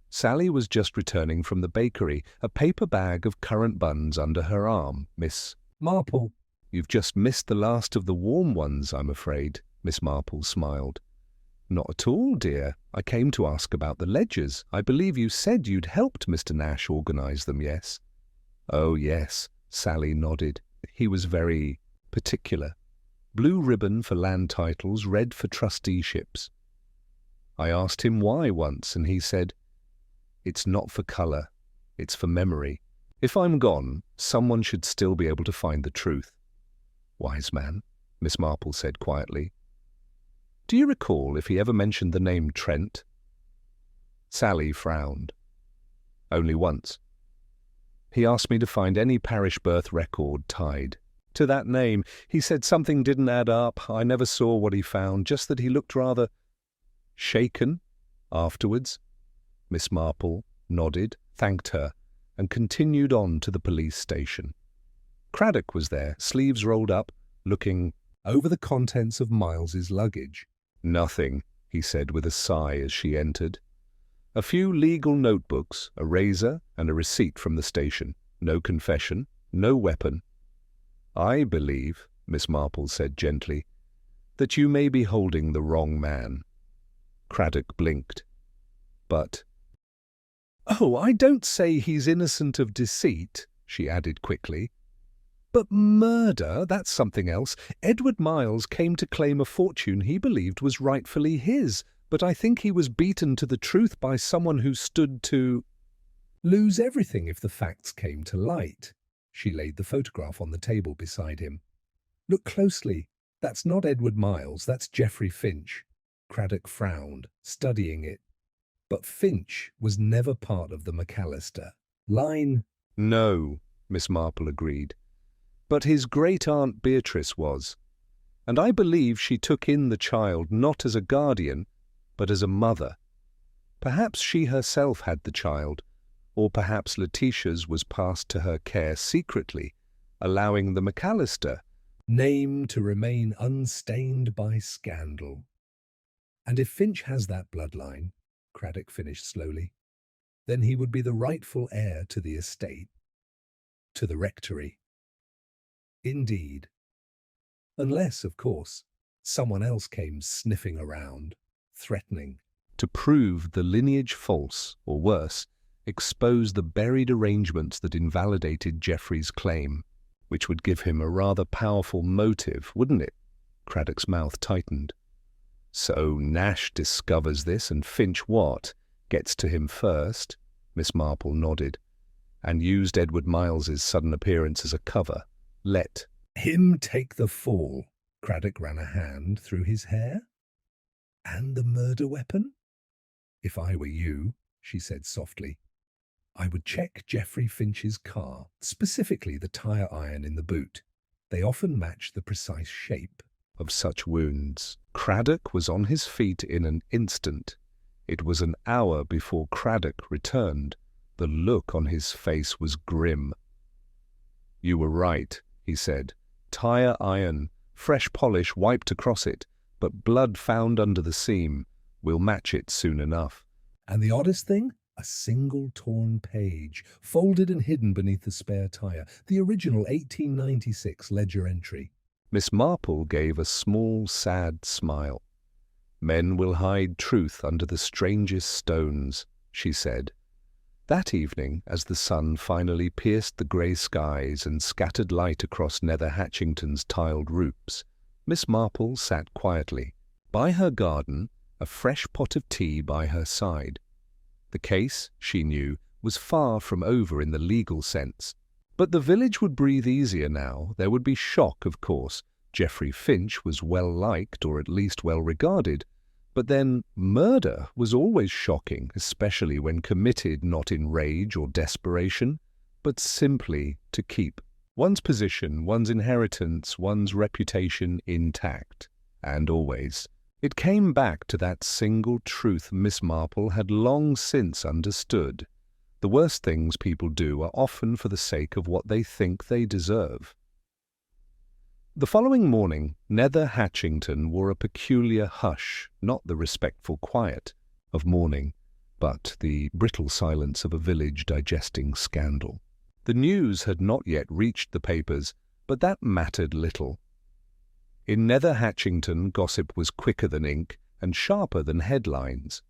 Sally was just returning from the bakery, a paper bag of currant buns under her arm. "Miss Marple." "You've just missed the last of the warm ones, I'm afraid," Miss Marple smiled. "Not at all, dear. I came to ask about the ledgers. I believe you said you'd helped Mr. Nash organize them, yes?" "Oh, yes," Sally nodded. "He was very particular. Blue ribbon for land titles, red for trusteeships. I asked him why once, and he said, 'It's not for colour, it's for memory. If I'm gone, someone should still be able to find the truth.'" "Wise man," Miss Marple said quietly. "Do you recall if he ever mentioned the name Trent?" Sally frowned. "Only once. He asked me to find any parish birth record tied to that name. He said something didn't add up. I never saw what he found, just that he looked rather shaken afterwards." Miss Marple nodded, thanked her, and continued on to the police station. Craddock was there, sleeves rolled up, looking over the contents of Miles's luggage. "Nothing," he said with a sigh as she entered. "A few legal notebooks, a razor, and a receipt from the station. No confession, no weapon." "I believe," Miss Marple said gently, "that you may be holding the wrong man." Craddock blinked. "But—" "Oh, I don't say he's innocent of deceit," she added quickly. "But murder, that's something else. Edward Miles came to claim a fortune he believed was rightfully his, but I think he was beaten to the truth by someone who stood to lose everything if the facts came to light." She laid the photograph on the table beside him. "Look closely. That's not Edward Miles, that's Geoffrey Finch." Craddock frowned, studying it. But Finch was never part of the McAllister line. No, Miss Marple agreed. But his great-aunt Beatrice was, and I believe she took in the child not as a guardian, but as a mother. Perhaps she herself had the child, or perhaps Letitia's was passed to her care secretly, allowing the McAllister name to remain unstained by scandal. And if Finch has that bloodline, Craddock finished slowly, then he would be the rightful heir to the estate, to the rectory. Indeed. Unless, of course, someone else came sniffing around, threatening to prove the lineage false, or worse, expose the buried arrangements that invalidated Geoffrey's claim, which would give him a rather powerful motive, wouldn't it? Craddock's mouth tightened. So Nash discovers this, and Finch what? Gets to him first? Miss Marple nodded, and used Edward Miles's sudden appearance as a cover. Let him take the fall. Craddock ran a hand through his hair. And the murder weapon? If I were you, she said softly, I would check Geoffrey Finch's car, specifically the tire iron in the boot. They often match the precise shape of such wounds. Craddock was on his feet in an instant. It was an hour before Craddock returned. The look on his face was grim. You were right, he said. Tire iron, fresh polish wiped across it, but blood found under the seam. We'll match it soon enough. And the oddest thing? A single torn page, folded and hidden beneath the spare tire, the original 1896 ledger entry. Miss Marple gave a small, sad smile. Men will hide truth under the strangest stones, she said. That evening, as the sun finally pierced the grey skies and scattered light across Nether Hatchington's tiled roofs, Miss Marple sat quietly. By her garden, a fresh pot of tea by her side. The case, she knew, was far from over in the legal sense. But the village would breathe easier now. There would be shock, of course. Geoffrey Finch was well-liked, or at least well-regarded. But then murder was always shocking, especially when committed not in rage or desperation, but simply to keep one's position, one's inheritance, one's reputation intact. And always. It came back to that single truth Miss Marple had long since understood. The worst things people do are often for the sake of what they think they deserve. The following morning, Nether Hatchington wore a peculiar hush, not the respectful quiet of mourning, but the brittle silence of a village digesting scandal. The news had not yet reached the papers, but that mattered little. In Nether Hatchington, gossip was quicker than ink and sharper than headlines.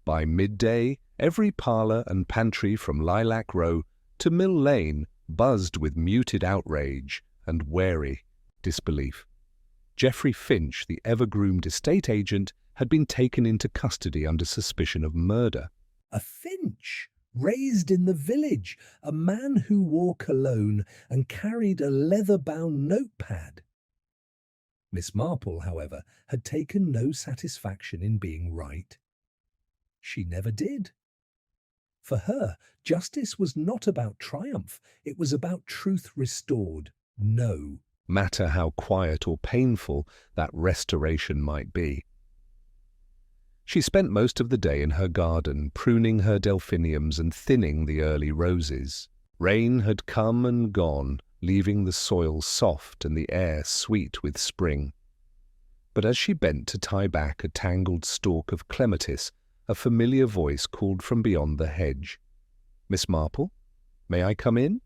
By midday, every parlour and pantry from Lilac Row to Mill Lane buzzed with muted outrage and wary disbelief. Geoffrey Finch, the ever-groomed estate agent, had been taken into custody under suspicion of murder. A Finch, raised in the village, a man who wore cologne and carried a leather-bound notepad. Miss Marple, however, had taken no satisfaction in being right. She never did. For her, justice was not about triumph, it was about truth restored. No matter how quiet or painful that restoration might be. She spent most of the day in her garden, pruning her delphiniums and thinning the early roses. Rain had come and gone, leaving the soil soft and the air sweet with spring. But as she bent to tie back a tangled stalk of clematis, a familiar voice called from beyond the hedge. "Miss Marple, may I come in?"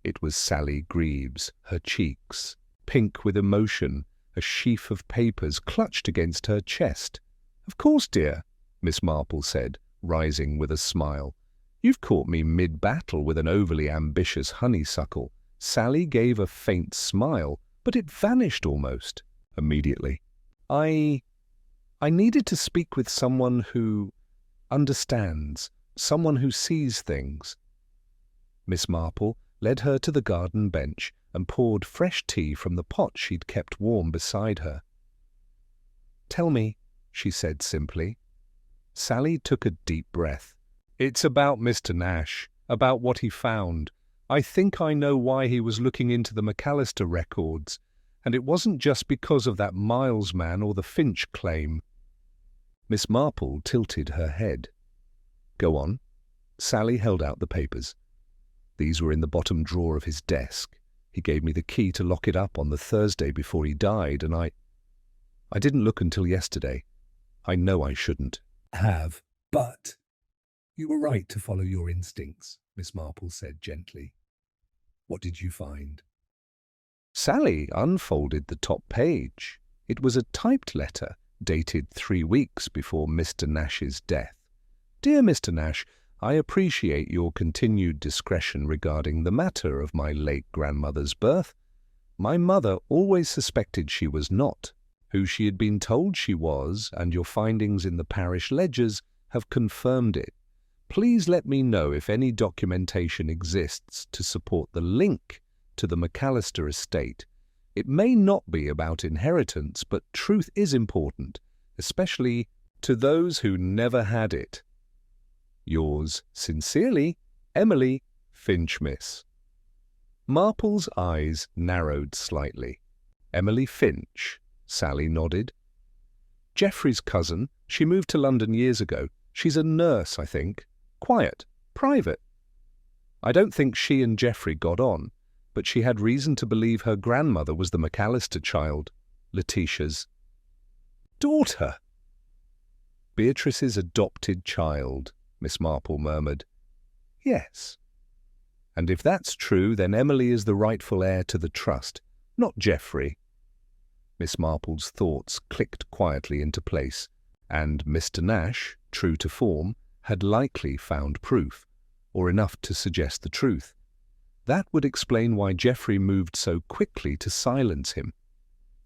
It was Sally Greaves, her cheeks pink with emotion, a sheaf of papers clutched against her chest. "Of course, dear," Miss Marple said, rising with a smile. "You've caught me mid-battle with an overly ambitious honeysuckle." Sally gave a faint smile, but it vanished almost immediately. I needed to speak with someone who understands, someone who sees things." Miss Marple led her to the garden bench and poured fresh tea from the pot she'd kept warm beside her. "Tell me," she said simply. Sally took a deep breath. It's about Mr. Nash, about what he found. I think I know why he was looking into the McAllister records, and it wasn't just because of that Miles man or the Finch claim. Miss Marple tilted her head. Go on. Sally held out the papers. These were in the bottom drawer of his desk. He gave me the key to lock it up on the Thursday before he died, and I didn't look until yesterday. I know I shouldn't. But you were right to follow your instincts, Miss Marple said gently. What did you find? Sally unfolded the top page. It was a typed letter dated 3 weeks before Mr. Nash's death. Dear Mr. Nash, I appreciate your continued discretion regarding the matter of my late grandmother's birth. My mother always suspected she was not who she had been told she was, and your findings in the parish ledgers have confirmed it. Please let me know if any documentation exists to support the link to the McAllister estate. It may not be about inheritance, but truth is important, especially to those who never had it. Yours sincerely, Emily Finch, Miss. Marple's eyes narrowed slightly. Emily Finch, Sally nodded. Geoffrey's cousin. She moved to London years ago. She's a nurse, I think. Quiet, private. I don't think she and Geoffrey got on, but she had reason to believe her grandmother was the McAllister child, Letitia's daughter. Beatrice's adopted child, Miss Marple murmured. Yes. And if that's true, then Emily is the rightful heir to the trust, not Geoffrey. Miss Marple's thoughts clicked quietly into place, and Mr. Nash, true to form, had likely found proof, or enough to suggest the truth. That would explain why Geoffrey moved so quickly to silence him.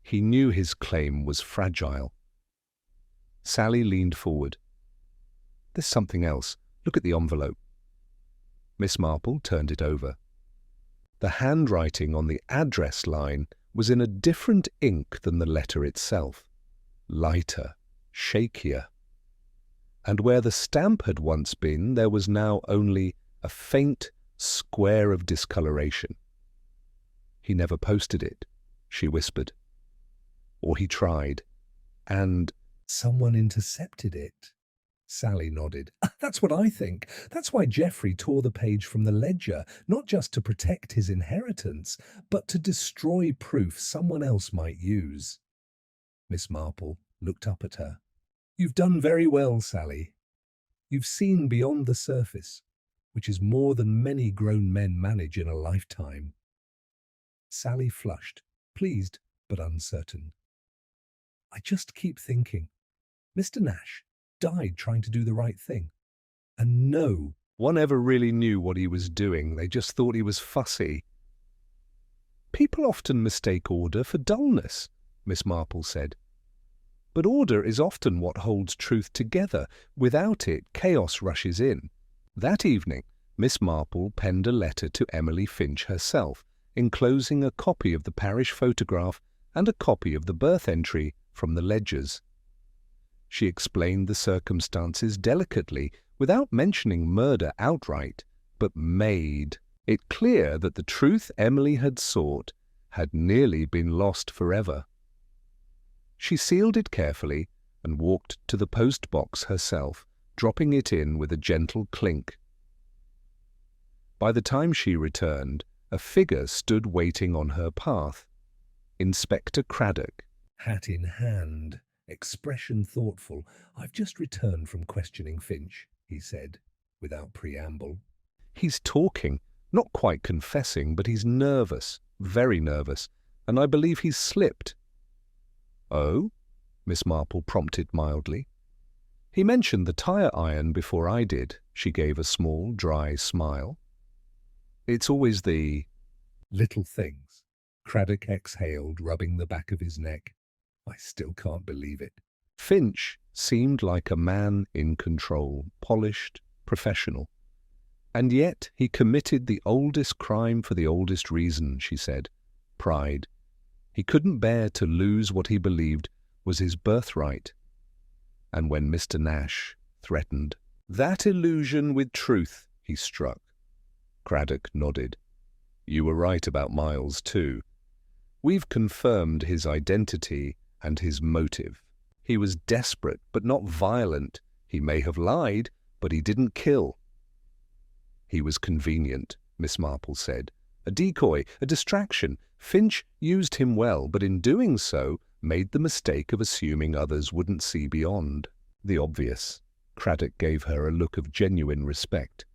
He knew his claim was fragile. Sally leaned forward. There's something else. Look at the envelope. Miss Marple turned it over. The handwriting on the address line was in a different ink than the letter itself. Lighter, shakier. And where the stamp had once been, there was now only a faint square of discoloration. He never posted it, she whispered. Or he tried. And someone intercepted it. Sally nodded. That's what I think. That's why Geoffrey tore the page from the ledger, not just to protect his inheritance, but to destroy proof someone else might use. Miss Marple looked up at her. You've done very well, Sally. You've seen beyond the surface, which is more than many grown men manage in a lifetime. Sally flushed, pleased but uncertain. I just keep thinking, Mr. Nash died trying to do the right thing. And no one ever really knew what he was doing. They just thought he was fussy. People often mistake order for dullness, Miss Marple said. But order is often what holds truth together. Without it, chaos rushes in. That evening, Miss Marple penned a letter to Emily Finch herself, enclosing a copy of the parish photograph and a copy of the birth entry from the ledgers. She explained the circumstances delicately, without mentioning murder outright, but made it clear that the truth Emily had sought had nearly been lost forever. She sealed it carefully and walked to the post box herself, dropping it in with a gentle clink. By the time she returned, a figure stood waiting on her path. Inspector Craddock, hat in hand, expression thoughtful. I've just returned from questioning Finch, he said, without preamble. He's talking, not quite confessing, but he's nervous, very nervous, and I believe he's slipped. Oh? Miss Marple prompted mildly. He mentioned the tire iron before I did. She gave a small, dry smile. It's always the little things. Craddock exhaled, rubbing the back of his neck. I still can't believe it. Finch seemed like a man in control, polished, professional. And yet he committed the oldest crime for the oldest reason, she said. Pride. He couldn't bear to lose what he believed was his birthright. And when Mr. Nash threatened. "That illusion with truth," he struck. Craddock nodded. "You were right about Miles, too. We've confirmed his identity and his motive. He was desperate, but not violent. He may have lied, but he didn't kill." "He was convenient," Miss Marple said. "A decoy, a distraction. Finch used him well, but in doing so, made the mistake of assuming others wouldn't see beyond the obvious." Craddock gave her a look of genuine respect.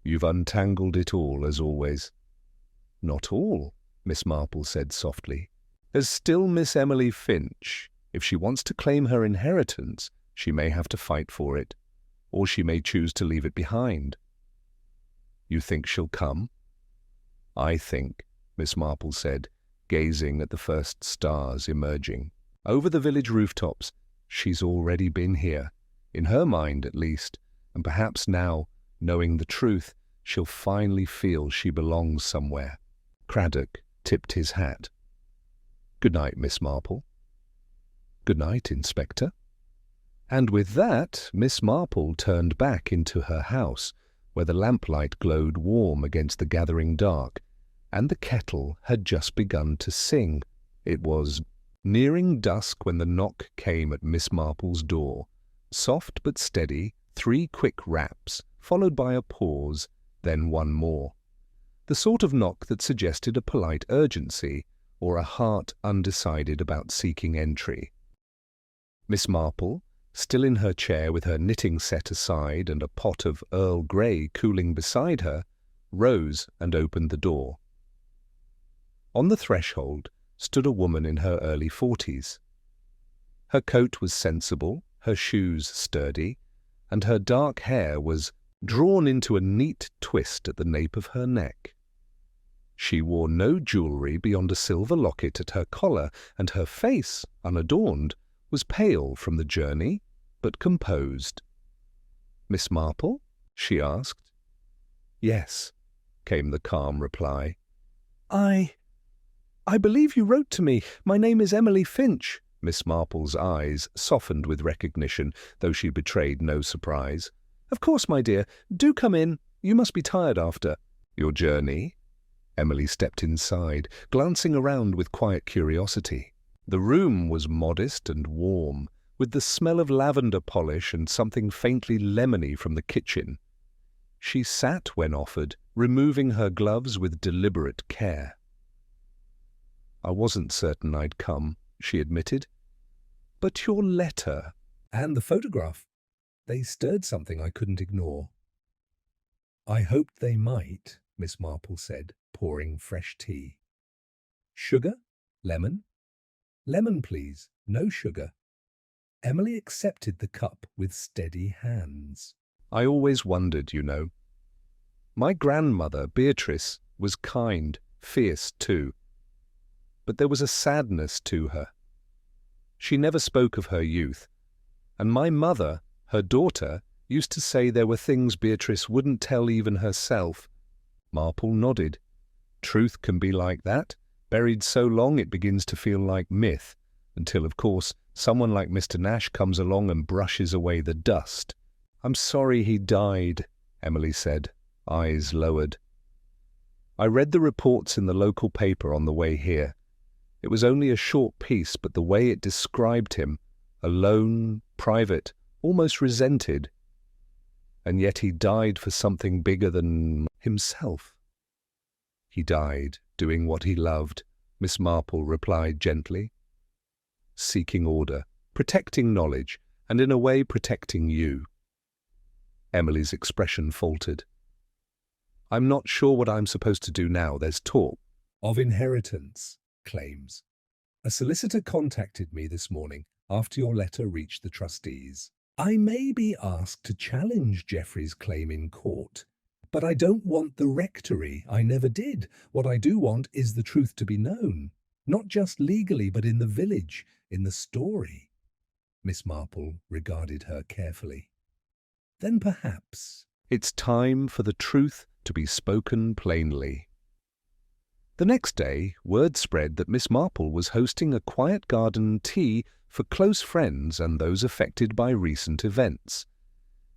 "You've untangled it all, as always." "Not all," Miss Marple said softly. "There's still Miss Emily Finch. If she wants to claim her inheritance, she may have to fight for it, or she may choose to leave it behind." "You think she'll come?" "I think," Miss Marple said, gazing at the first stars emerging. "Over the village rooftops, she's already been here, in her mind at least, and perhaps now, knowing the truth, she'll finally feel she belongs somewhere." Craddock tipped his hat. "Good night, Miss Marple." "Good night, Inspector." And with that, Miss Marple turned back into her house, where the lamplight glowed warm against the gathering dark, and the kettle had just begun to sing. It was nearing dusk when the knock came at Miss Marple's door. Soft but steady, 3 quick raps, followed by a pause, then one more. The sort of knock that suggested a polite urgency, or a heart undecided about seeking entry. Miss Marple, still in her chair with her knitting set aside and a pot of Earl Grey cooling beside her, rose and opened the door. On the threshold stood a woman in her early 40s. Her coat was sensible, her shoes sturdy, and her dark hair was drawn into a neat twist at the nape of her neck. She wore no jewellery beyond a silver locket at her collar, and her face, unadorned, was pale from the journey, but composed. "Miss Marple?" she asked. "Yes," came the calm reply. I believe you wrote to me. My name is Emily Finch." Miss Marple's eyes softened with recognition, though she betrayed no surprise. "Of course, my dear. Do come in. You must be tired after your journey." Emily stepped inside, glancing around with quiet curiosity. The room was modest and warm, with the smell of lavender polish and something faintly lemony from the kitchen. She sat when offered, removing her gloves with deliberate care. "I wasn't certain I'd come," she admitted. "But your letter—" "And the photograph. They stirred something I couldn't ignore." "I hoped they might," Miss Marple said, pouring fresh tea. "Sugar? Lemon?" "Lemon, please. No sugar." Emily accepted the cup with steady hands. "I always wondered, you know. My grandmother, Beatrice, was kind, fierce too. But there was a sadness to her. She never spoke of her youth, and my mother, her daughter, used to say there were things Beatrice wouldn't tell even herself." Marple nodded. "Truth can be like that, buried so long it begins to feel like myth, until, of course, someone like Mr. Nash comes along and brushes away the dust." "I'm sorry he died," Emily said, eyes lowered. "I read the reports in the local paper on the way here. It was only a short piece, but the way it described him, alone, private, almost resented. And yet he died for something bigger than himself." "He died doing what he loved," Miss Marple replied gently. "Seeking order, protecting knowledge, and in a way protecting you." Emily's expression faltered. "I'm not sure what I'm supposed to do now. There's talk." "Of inheritance claims. A solicitor contacted me this morning after your letter reached the trustees. I may be asked to challenge Geoffrey's claim in court, but I don't want the rectory. I never did. What I do want is the truth to be known, not just legally, but in the village, in the story." Miss Marple regarded her carefully. "Then perhaps—" "It's time for the truth to be spoken plainly." The next day, word spread that Miss Marple was hosting a quiet garden tea for close friends and those affected by recent events.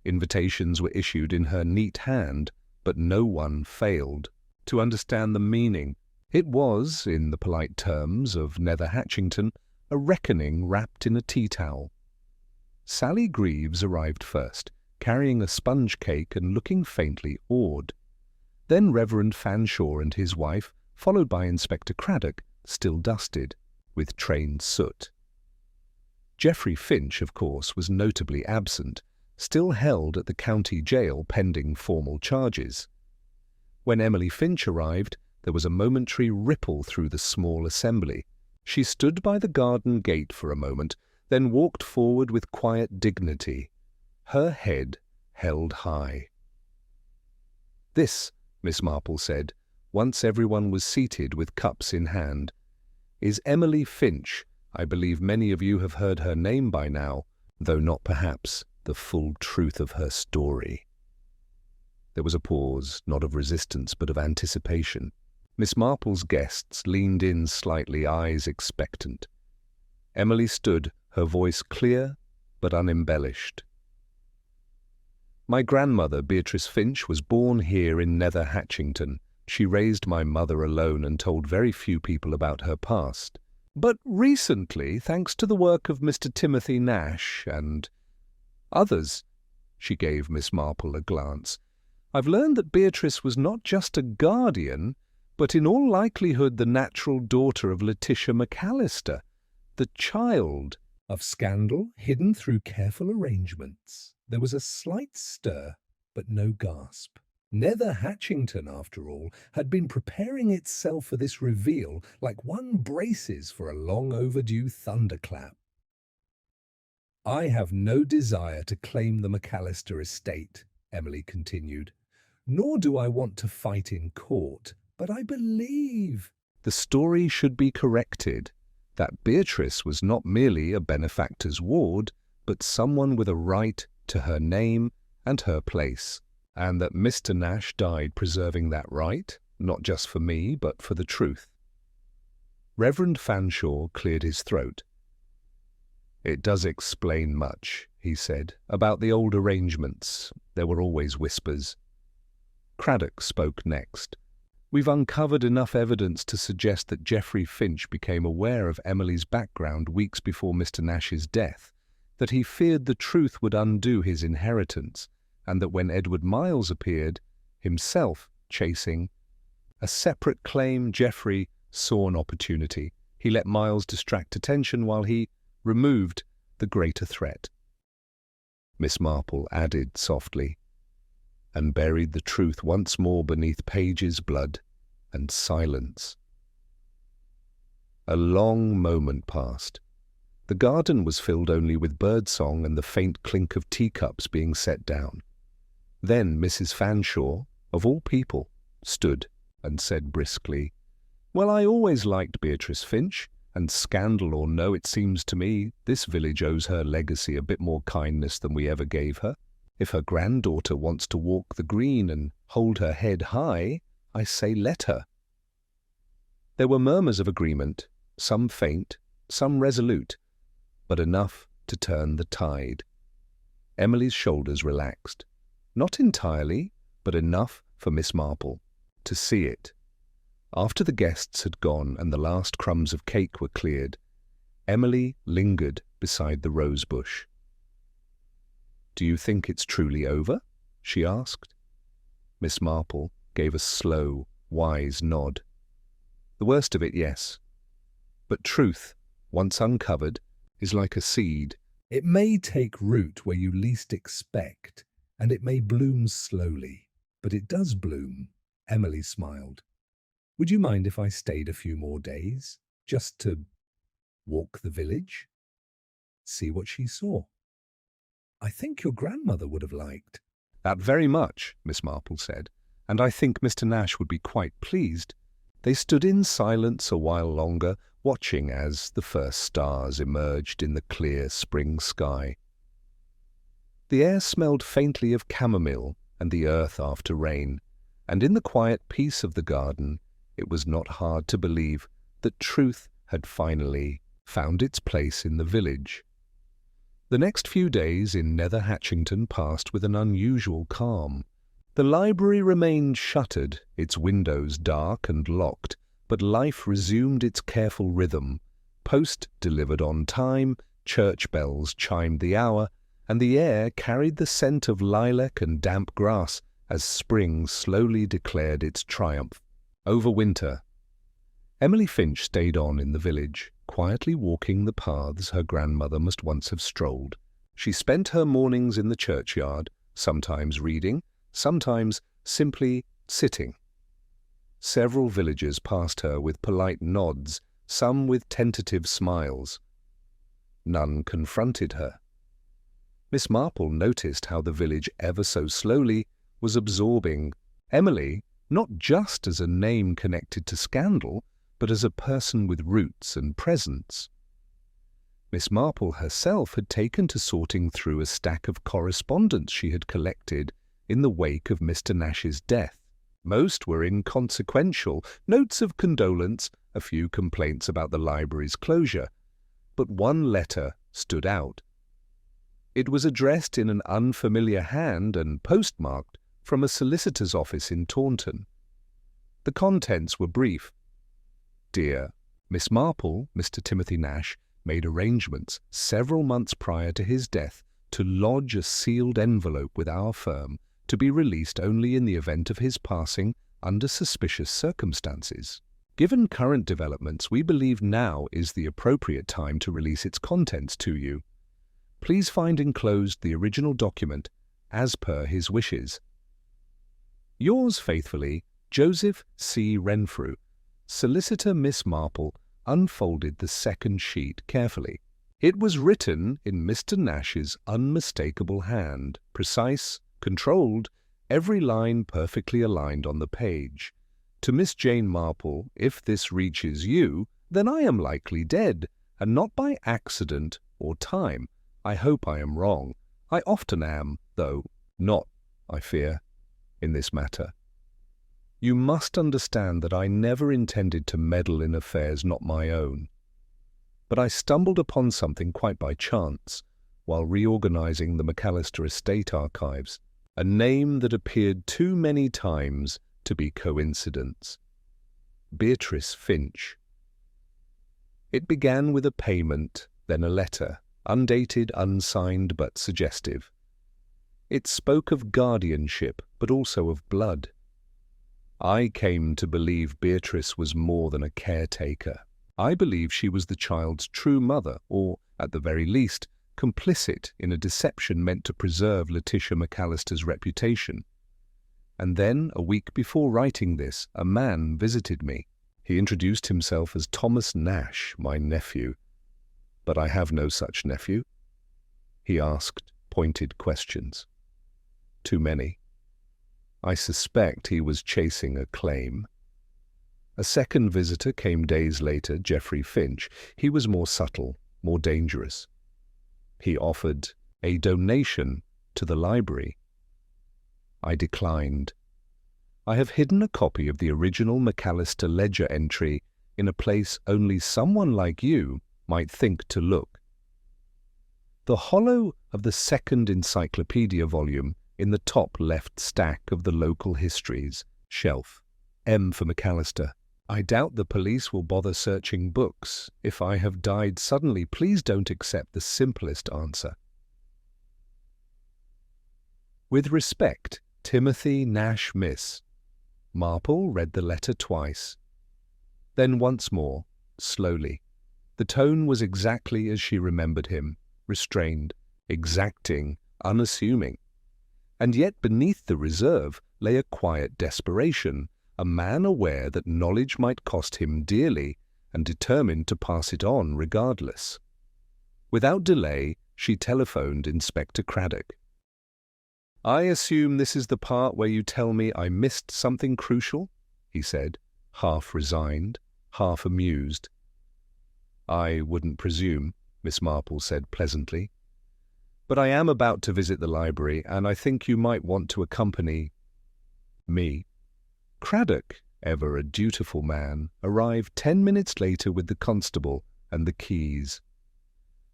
Invitations were issued in her neat hand, but no one failed to understand the meaning. It was, in the polite terms of Nether Hatchington, a reckoning wrapped in a tea towel. Sally Greaves arrived first, carrying a sponge cake and looking faintly awed. Then Reverend Fanshawe and his wife, followed by Inspector Craddock, still dusted, with trained soot. Geoffrey Finch, of course, was notably absent, still held at the county jail pending formal charges. When Emily Finch arrived, there was a momentary ripple through the small assembly. She stood by the garden gate for a moment, then walked forward with quiet dignity, her head held high. "This," Miss Marple said, once everyone was seated with cups in hand, "is Emily Finch. I believe many of you have heard her name by now, though not perhaps the full truth of her story." There was a pause, not of resistance but of anticipation. Miss Marple's guests leaned in slightly, eyes expectant. Emily stood, her voice clear but unembellished. "My grandmother, Beatrice Finch, was born here in Nether Hatchington. She raised my mother alone and told very few people about her past. But recently, thanks to the work of Mr. Timothy Nash and others," she gave Miss Marple a glance, "I've learned that Beatrice was not just a guardian, but in all likelihood the natural daughter of Letitia McAllister, the child of scandal hidden through careful arrangements." There was a slight stir, but no gasp. Nether Hatchington, after all, had been preparing itself for this reveal like one braces for a long overdue thunderclap. "I have no desire to claim the McAllister estate," Emily continued, "nor do I want to fight in court, but I believe—" The story should be corrected that Beatrice was not merely a benefactor's ward, but someone with a right to her name and her place, and that Mr. Nash died preserving that right, not just for me, but for the truth. Reverend Fanshawe cleared his throat. "It does explain much," he said, "about the old arrangements. There were always whispers." Craddock spoke next. "We've uncovered enough evidence to suggest that Geoffrey Finch became aware of Emily's background weeks before Mr. Nash's death, that he feared the truth would undo his inheritance, and that when Edward Miles appeared, himself chasing a separate claim, Geoffrey saw an opportunity. He let Miles distract attention while he removed the greater threat." Miss Marple added softly, "and buried the truth once more beneath Page's blood and silence." A long moment passed. The garden was filled only with birdsong and the faint clink of teacups being set down. Then Mrs. Fanshawe, of all people, stood and said briskly, "Well, I always liked Beatrice Finch, and scandal or no, it seems to me this village owes her legacy a bit more kindness than we ever gave her. If her granddaughter wants to walk the green and hold her head high, I say let her." There were murmurs of agreement, some faint, some resolute, but enough to turn the tide. Emily's shoulders relaxed. Not entirely, but enough for Miss Marple to see it. After the guests had gone and the last crumbs of cake were cleared, Emily lingered beside the rose bush. "Do you think it's truly over?" she asked. Miss Marple gave a slow, wise nod. "The worst of it, yes. But truth, once uncovered, is like a seed. It may take root where you least expect, and it may bloom slowly, but it does bloom." Emily smiled. "Would you mind if I stayed a few more days, just to walk the village? See what she saw? I think your grandmother would have liked." "That very much," Miss Marple said, "and I think Mr. Nash would be quite pleased." They stood in silence a while longer, watching as the first stars emerged in the clear spring sky. The air smelled faintly of chamomile and the earth after rain, and in the quiet peace of the garden it was not hard to believe that truth had finally found its place in the village. The next few days in Nether Hatchington passed with an unusual calm. The library remained shuttered, its windows dark and locked, but life resumed its careful rhythm. Post delivered on time, church bells chimed the hour, and the air carried the scent of lilac and damp grass as spring slowly declared its triumph. Over winter, Emily Finch stayed on in the village, quietly walking the paths her grandmother must once have strolled. She spent her mornings in the churchyard, sometimes reading, sometimes simply sitting. Several villagers passed her with polite nods, some with tentative smiles. None confronted her. Miss Marple noticed how the village ever so slowly was absorbing Emily, not just as a name connected to scandal, but as a person with roots and presence. Miss Marple herself had taken to sorting through a stack of correspondence she had collected in the wake of Mr. Nash's death. Most were inconsequential, notes of condolence, a few complaints about the library's closure, but one letter stood out. It was addressed in an unfamiliar hand and postmarked from a solicitor's office in Taunton. The contents were brief. Dear Miss Marple, Mr. Timothy Nash made arrangements several months prior to his death to lodge a sealed envelope with our firm to be released only in the event of his passing under suspicious circumstances. Given current developments, we believe now is the appropriate time to release its contents to you. Please find enclosed the original document as per his wishes. Yours faithfully, Joseph C. Renfrew. Solicitor Miss Marple unfolded the second sheet carefully. It was written in Mr. Nash's unmistakable hand, precise, controlled, every line perfectly aligned on the page. To Miss Jane Marple, if this reaches you, then I am likely dead, and not by accident or time. I hope I am wrong. I often am, though not, I fear, in this matter. You must understand that I never intended to meddle in affairs not my own. But I stumbled upon something quite by chance while reorganizing the McAllister Estate archives, a name that appeared too many times to be coincidence. Beatrice Finch. It began with a payment, then a letter, undated, unsigned, but suggestive. It spoke of guardianship, but also of blood. I came to believe Beatrice was more than a caretaker. I believe she was the child's true mother, or, at the very least, complicit in a deception meant to preserve Letitia McAllister's reputation. And then, a week before writing this, a man visited me. He introduced himself as Thomas Nash, my nephew. But I have no such nephew. He asked pointed questions. Too many. I suspect he was chasing a claim. A second visitor came days later, Geoffrey Finch. He was more subtle, more dangerous. He offered a donation to the library. I declined. I have hidden a copy of the original McAllister ledger entry in a place only someone like you might think to look. The hollow of the second encyclopedia volume in the top left stack of the local histories shelf. M for McAllister. I doubt the police will bother searching books. If I have died suddenly, please don't accept the simplest answer. With respect, Timothy Nash, Miss. Marple read the letter twice. Then once more, slowly. The tone was exactly as she remembered him, restrained, exacting, unassuming. And yet beneath the reserve lay a quiet desperation, a man aware that knowledge might cost him dearly and determined to pass it on regardless. Without delay, she telephoned Inspector Craddock. "I assume this is the part where you tell me I missed something crucial?" he said, half resigned, half amused. "I wouldn't presume," Miss Marple said pleasantly. "But I am about to visit the library, and I think you might want to accompany me." Craddock, ever a dutiful man, arrived 10 minutes later with the constable and the keys.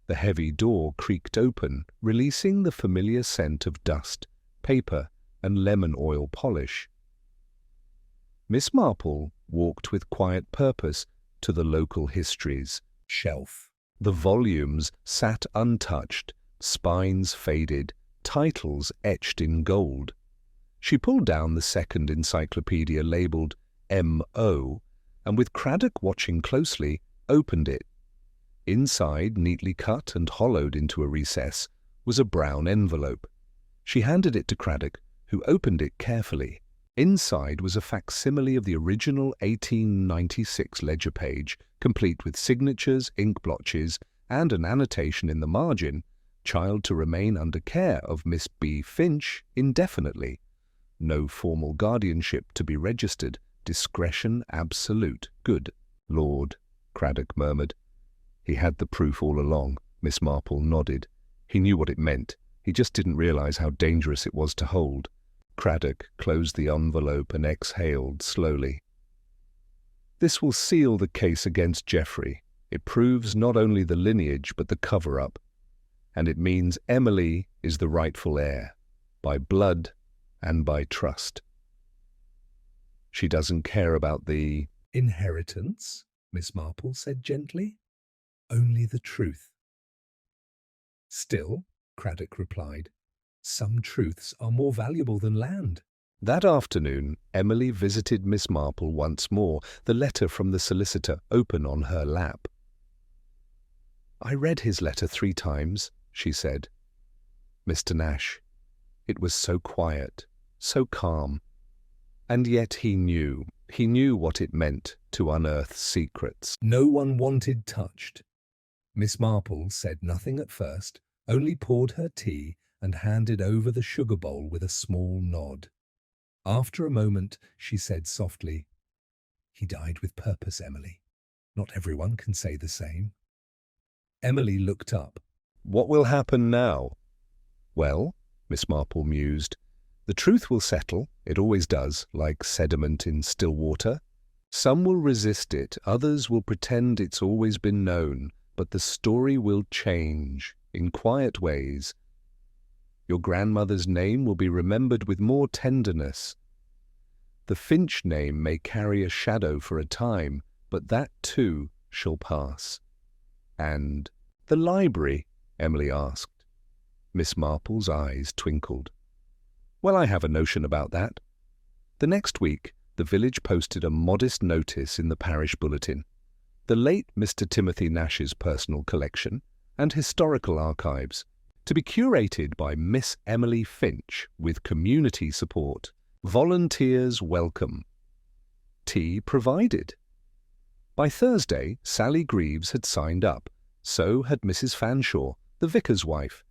The heavy door creaked open, releasing the familiar scent of dust, paper, and lemon oil polish. Miss Marple walked with quiet purpose to the local histories Shelf. The volumes sat untouched, spines faded, titles etched in gold. She pulled down the second encyclopedia labelled M.O., and with Craddock watching closely, opened it. Inside, neatly cut and hollowed into a recess, was a brown envelope. She handed it to Craddock, who opened it carefully. Inside was a facsimile of the original 1896 ledger page, complete with signatures, ink blotches, and an annotation in the margin, "Child to remain under care of Miss B. Finch indefinitely. No formal guardianship to be registered. Discretion absolute. Good Lord," Craddock murmured. "He had the proof all along," Miss Marple nodded. "He knew what it meant. He just didn't realize how dangerous it was to hold." Craddock closed the envelope and exhaled slowly. "This will seal the case against Geoffrey. It proves not only the lineage but the cover-up. And it means Emily is the rightful heir, by blood and by trust." "She doesn't care about the Inheritance," Miss Marple said gently. "Only the truth." "Still," Craddock replied, "some truths are more valuable than land." That afternoon, Emily visited Miss Marple once more, the letter from the solicitor open on her lap. "I read his letter 3 times, she said. "Mr. Nash, it was so quiet, so calm. And yet he knew what it meant to unearth secrets." No one wanted touched. Miss Marple said nothing at first, only poured her tea and handed over the sugar bowl with a small nod. After a moment, she said softly, "He died with purpose, Emily. Not everyone can say the same." Emily looked up. "What will happen now?" "Well," Miss Marple mused, "the truth will settle. It always does, like sediment in still water. Some will resist it, others will pretend it's always been known, but the story will change, in quiet ways. Your grandmother's name will be remembered with more tenderness. The Finch name may carry a shadow for a time, but that too shall pass." "And the library?" Emily asked. Miss Marple's eyes twinkled. "Well, I have a notion about that." The next week, the village posted a modest notice in the parish bulletin. The late Mr. Timothy Nash's personal collection and historical archives, to be curated by Miss Emily Finch with community support. Volunteers welcome. Tea provided. By Thursday, Sally Greaves had signed up. So had Mrs. Fanshawe, the vicar's wife.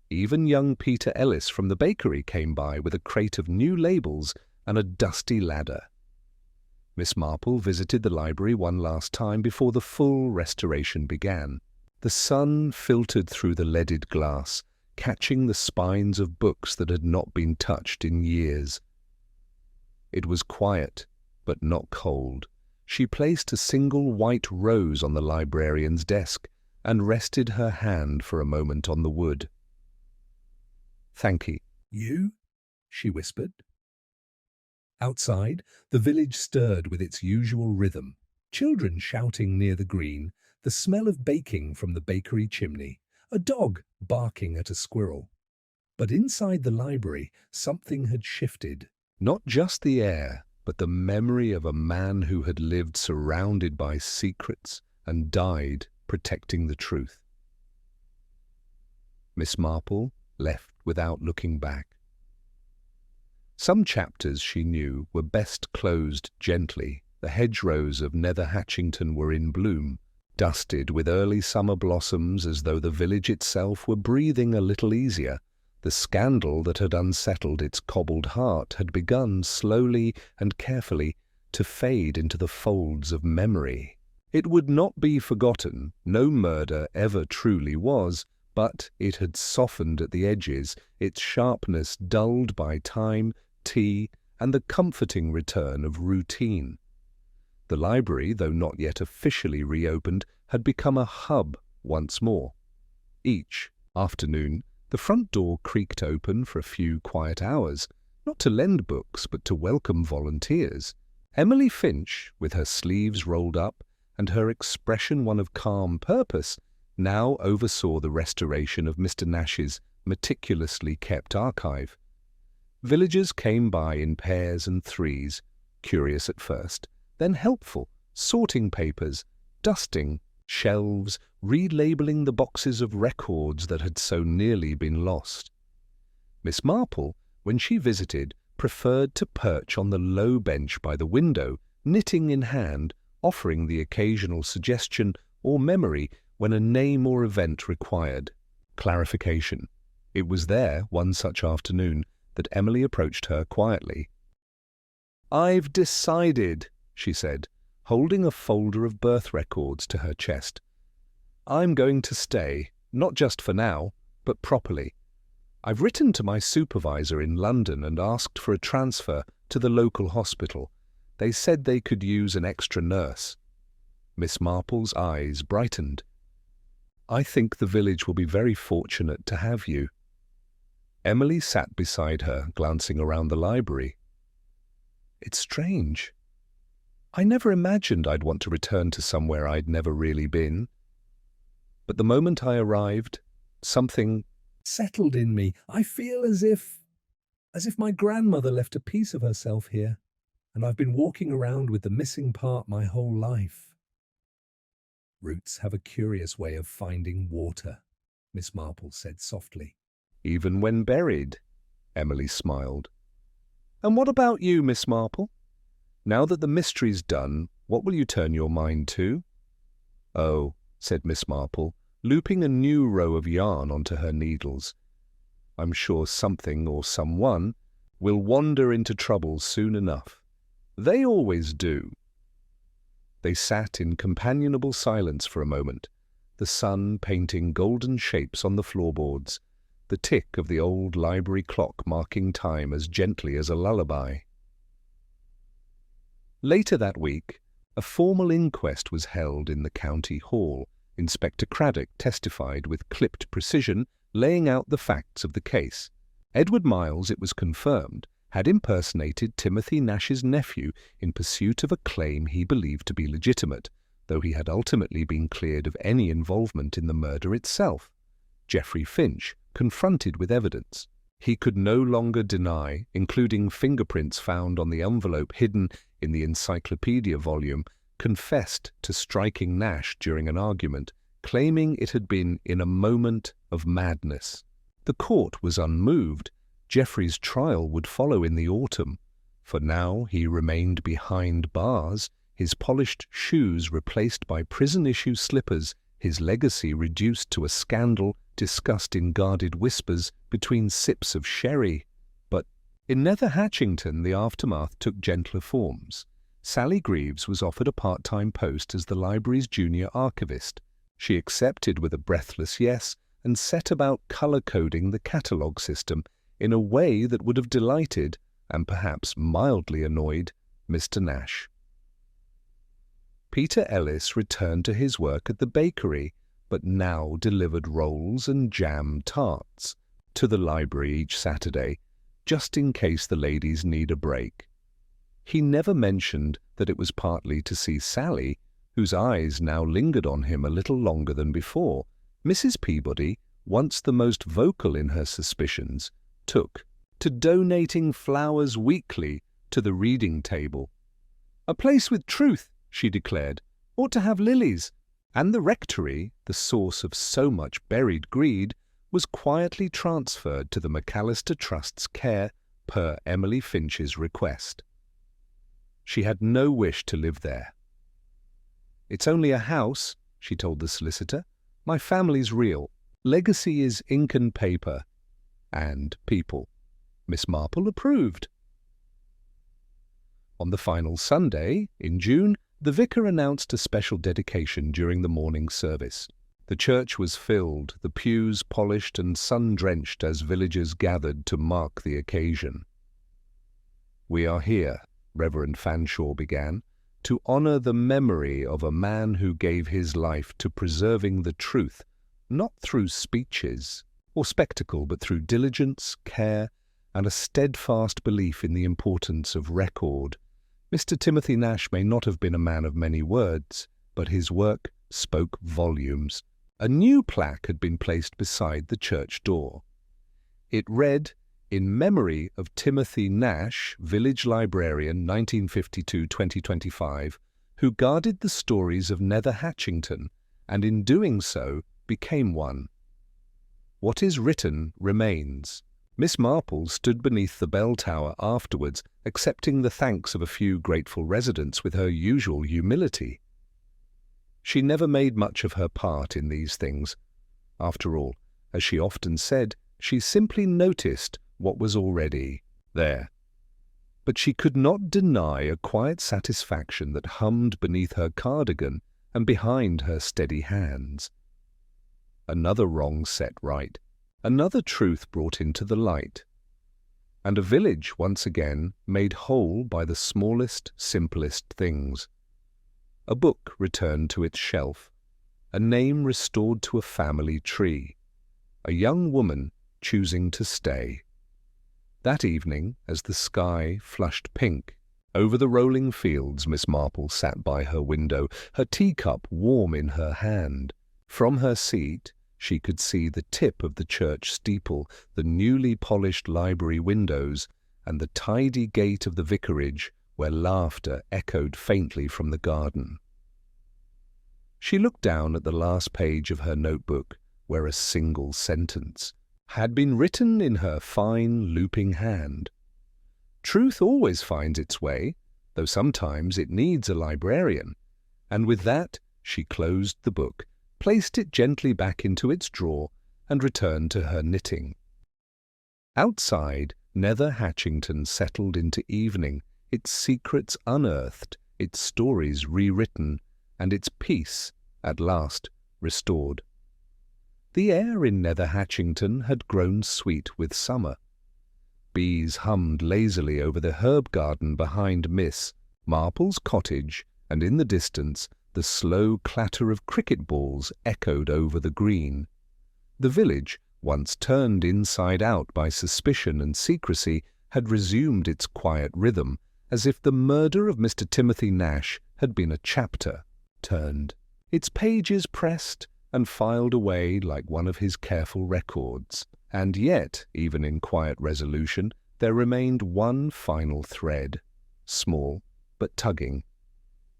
Even young Peter Ellis from the bakery came by with a crate of new labels and a dusty ladder. Miss Marple visited the library one last time before the full restoration began. The sun filtered through the leaded glass, catching the spines of books that had not been touched in years. It was quiet, but not cold. She placed a single white rose on the librarian's desk and rested her hand for a moment on the wood. "Thank ye." "You?" she whispered. Outside, the village stirred with its usual rhythm. Children shouting near the green, the smell of baking from the bakery chimney, a dog barking at a squirrel. But inside the library, something had shifted. Not just the air, but the memory of a man who had lived surrounded by secrets and died protecting the truth. Miss Marple left without looking back. Some chapters, she knew, were best closed gently. The hedgerows of Nether Hatchington were in bloom, dusted with early summer blossoms as though the village itself were breathing a little easier. The scandal that had unsettled its cobbled heart had begun slowly and carefully to fade into the folds of memory. It would not be forgotten, no murder ever truly was, but it had softened at the edges, its sharpness dulled by time, tea, and the comforting return of routine. The library, though not yet officially reopened, had become a hub once more. Each afternoon, the front door creaked open for a few quiet hours, not to lend books but to welcome volunteers. Emily Finch, with her sleeves rolled up and her expression one of calm purpose, now oversaw the restoration of Mr. Nash's meticulously kept archive. Villagers came by in pairs and threes, curious at first, then helpful, sorting papers, dusting shelves, relabeling the boxes of records that had so nearly been lost. Miss Marple, when she visited, preferred to perch on the low bench by the window, knitting in hand, offering the occasional suggestion or memory when a name or event required clarification. It was there, one such afternoon, that Emily approached her quietly. "I've decided," she said, holding a folder of birth records to her chest. "I'm going to stay, not just for now, but properly. I've written to my supervisor in London and asked for a transfer to the local hospital. They said they could use an extra nurse." Miss Marple's eyes brightened. "I think the village will be very fortunate to have you." Emily sat beside her, glancing around the library. "It's strange. I never imagined I'd want to return to somewhere I'd never really been. But the moment I arrived, something settled in me. I feel as if my grandmother left a piece of herself here, and I've been walking around with the missing part my whole life." "Roots have a curious way of finding water," Miss Marple said softly. "Even when buried," Emily smiled. "And what about you, Miss Marple? Now that the mystery's done, what will you turn your mind to?" "Oh," said Miss Marple, looping a new row of yarn onto her needles, "I'm sure something or someone will wander into trouble soon enough. They always do." They sat in companionable silence for a moment, the sun painting golden shapes on the floorboards, the tick of the old library clock marking time as gently as a lullaby. Later that week, a formal inquest was held in the county hall. Inspector Craddock testified with clipped precision, laying out the facts of the case. Edward Miles, it was confirmed, had impersonated Timothy Nash's nephew in pursuit of a claim he believed to be legitimate, though he had ultimately been cleared of any involvement in the murder itself. Geoffrey Finch, confronted with evidence he could no longer deny, including fingerprints found on the envelope hidden in the encyclopedia volume, confessed to striking Nash during an argument, claiming it had been in a moment of madness. The court was unmoved. Geoffrey's trial would follow in the autumn. For now he remained behind bars, his polished shoes replaced by prison-issue slippers, his legacy reduced to a scandal discussed in guarded whispers between sips of sherry. But in Nether Hatchington the aftermath took gentler forms. Sally Greaves was offered a part-time post as the library's junior archivist. She accepted with a breathless yes and set about colour-coding the catalogue system in a way that would have delighted, and perhaps mildly annoyed, Mr. Nash. Peter Ellis returned to his work at the bakery, but now delivered rolls and jam tarts to the library each Saturday, just in case the ladies need a break. He never mentioned that it was partly to see Sally, whose eyes now lingered on him a little longer than before. Mrs. Peabody, once the most vocal in her suspicions, took to donating flowers weekly to the reading table. "A place with truth," she declared, "ought to have lilies." And the rectory, the source of so much buried greed, was quietly transferred to the McAllister Trust's care per Emily Finch's request. She had no wish to live there. "It's only a house," she told the solicitor. "My family's real. Legacy is ink and paper. And people." Miss Marple approved. On the final Sunday, in June, the vicar announced a special dedication during the morning service. The church was filled, the pews polished and sun-drenched as villagers gathered to mark the occasion. "We are here," Reverend Fanshawe began, "to honour the memory of a man who gave his life to preserving the truth not through speeches or spectacle, but through diligence, care, and a steadfast belief in the importance of record. Mr. Timothy Nash may not have been a man of many words, but his work spoke volumes. A new plaque had been placed beside the church door. It read, "In memory of Timothy Nash, Village Librarian, 1952-2025, who guarded the stories of Nether Hatchington, and in doing so became one. What is written remains." Miss Marple stood beneath the bell tower afterwards, accepting the thanks of a few grateful residents with her usual humility. She never made much of her part in these things. After all, as she often said, she simply noticed what was already there. But she could not deny a quiet satisfaction that hummed beneath her cardigan and behind her steady hands. Another wrong set right, another truth brought into the light, and a village once again made whole by the smallest, simplest things. A book returned to its shelf, a name restored to a family tree, a young woman choosing to stay. That evening, as the sky flushed pink over the rolling fields, Miss Marple sat by her window, her teacup warm in her hand. From her seat, she could see the tip of the church steeple, the newly polished library windows, and the tidy gate of the vicarage where laughter echoed faintly from the garden. She looked down at the last page of her notebook, where a single sentence had been written in her fine, looping hand. Truth always finds its way, though sometimes it needs a librarian, and with that she closed the book, placed it gently back into its drawer, and returned to her knitting. Outside, Nether Hatchington settled into evening, its secrets unearthed, its stories rewritten, and its peace, at last, restored. The air in Nether Hatchington had grown sweet with summer. Bees hummed lazily over the herb garden behind Miss Marple's cottage, and in the distance the slow clatter of cricket balls echoed over the green. The village, once turned inside out by suspicion and secrecy, had resumed its quiet rhythm, as if the murder of Mr. Timothy Nash had been a chapter turned, its pages pressed and filed away like one of his careful records. And yet, even in quiet resolution, there remained one final thread, small but tugging.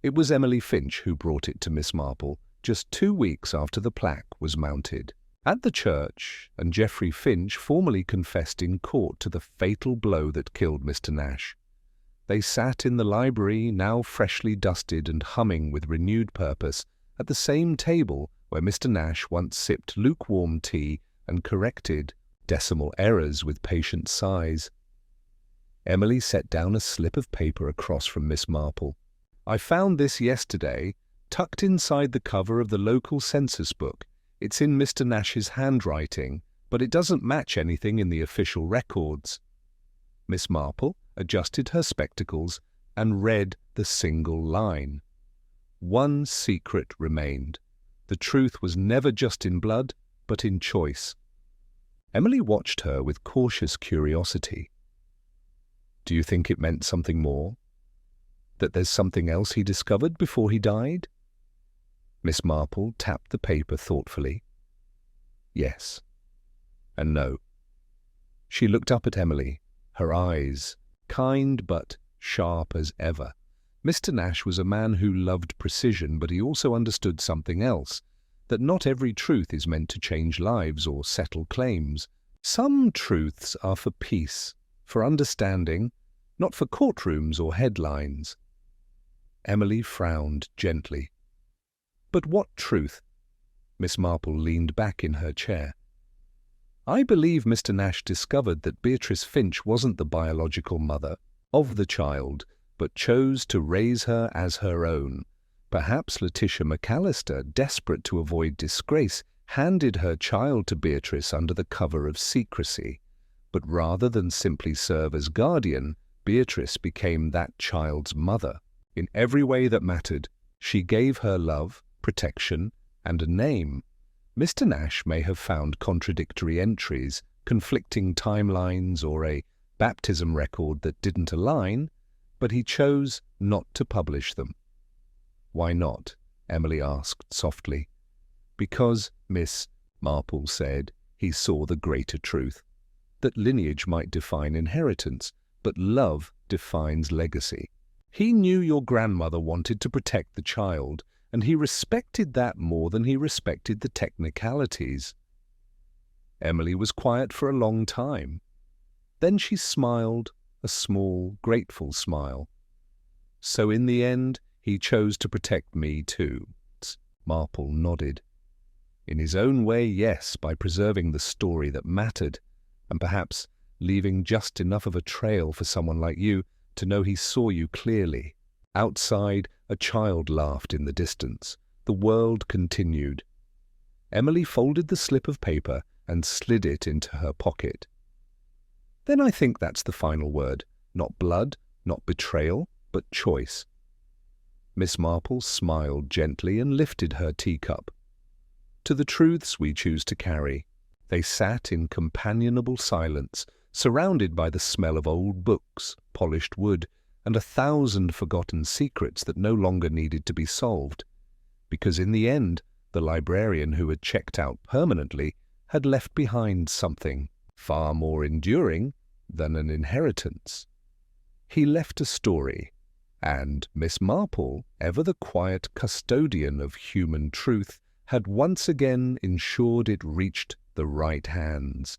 It was Emily Finch who brought it to Miss Marple just 2 weeks after the plaque was mounted at the church, and Geoffrey Finch formally confessed in court to the fatal blow that killed Mr. Nash. They sat in the library, now freshly dusted and humming with renewed purpose, at the same table where Mr. Nash once sipped lukewarm tea and corrected decimal errors with patient sighs. Emily set down a slip of paper across from Miss Marple. "I found this yesterday, tucked inside the cover of the local census book. It's in Mr. Nash's handwriting, but it doesn't match anything in the official records." Miss Marple adjusted her spectacles and read the single line. One secret remained. The truth was never just in blood, but in choice. Emily watched her with cautious curiosity. "Do you think it meant something more? That there's something else he discovered before he died?" Miss Marple tapped the paper thoughtfully. Yes and no. She looked up at Emily, her eyes kind but sharp as ever. Mr. Nash was a man who loved precision, but he also understood something else, that not every truth is meant to change lives or settle claims. Some truths are for peace, for understanding, not for courtrooms or headlines. Emily frowned gently. "But what truth?" Miss Marple leaned back in her chair. "I believe Mr. Nash discovered that Beatrice Finch wasn't the biological mother of the child, but chose to raise her as her own. Perhaps Letitia McAllister, desperate to avoid disgrace, handed her child to Beatrice under the cover of secrecy. But rather than simply serve as guardian, Beatrice became that child's mother. In every way that mattered, she gave her love, protection, and a name. Mr. Nash may have found contradictory entries, conflicting timelines, or a baptism record that didn't align, but he chose not to publish them. "Why not?" Emily asked softly. "Because," Miss Marple said, "he saw the greater truth, that lineage might define inheritance, but love defines legacy. He knew your grandmother wanted to protect the child, and he respected that more than he respected the technicalities." Emily was quiet for a long time. Then she smiled, a small, grateful smile. "So in the end, he chose to protect me too." Marple nodded. "In his own way, yes, by preserving the story that mattered, and perhaps leaving just enough of a trail for someone like you to know he saw you clearly." Outside, a child laughed in the distance. The world continued. Emily folded the slip of paper and slid it into her pocket. "Then I think that's the final word. Not blood, not betrayal, but choice." Miss Marple smiled gently and lifted her teacup. "To the truths we choose to carry." They sat in companionable silence, surrounded by the smell of old books, polished wood, and 1,000 forgotten secrets that no longer needed to be solved, because in the end, the librarian who had checked out permanently had left behind something far more enduring than an inheritance. He left a story, and Miss Marple, ever the quiet custodian of human truth, had once again ensured it reached the right hands.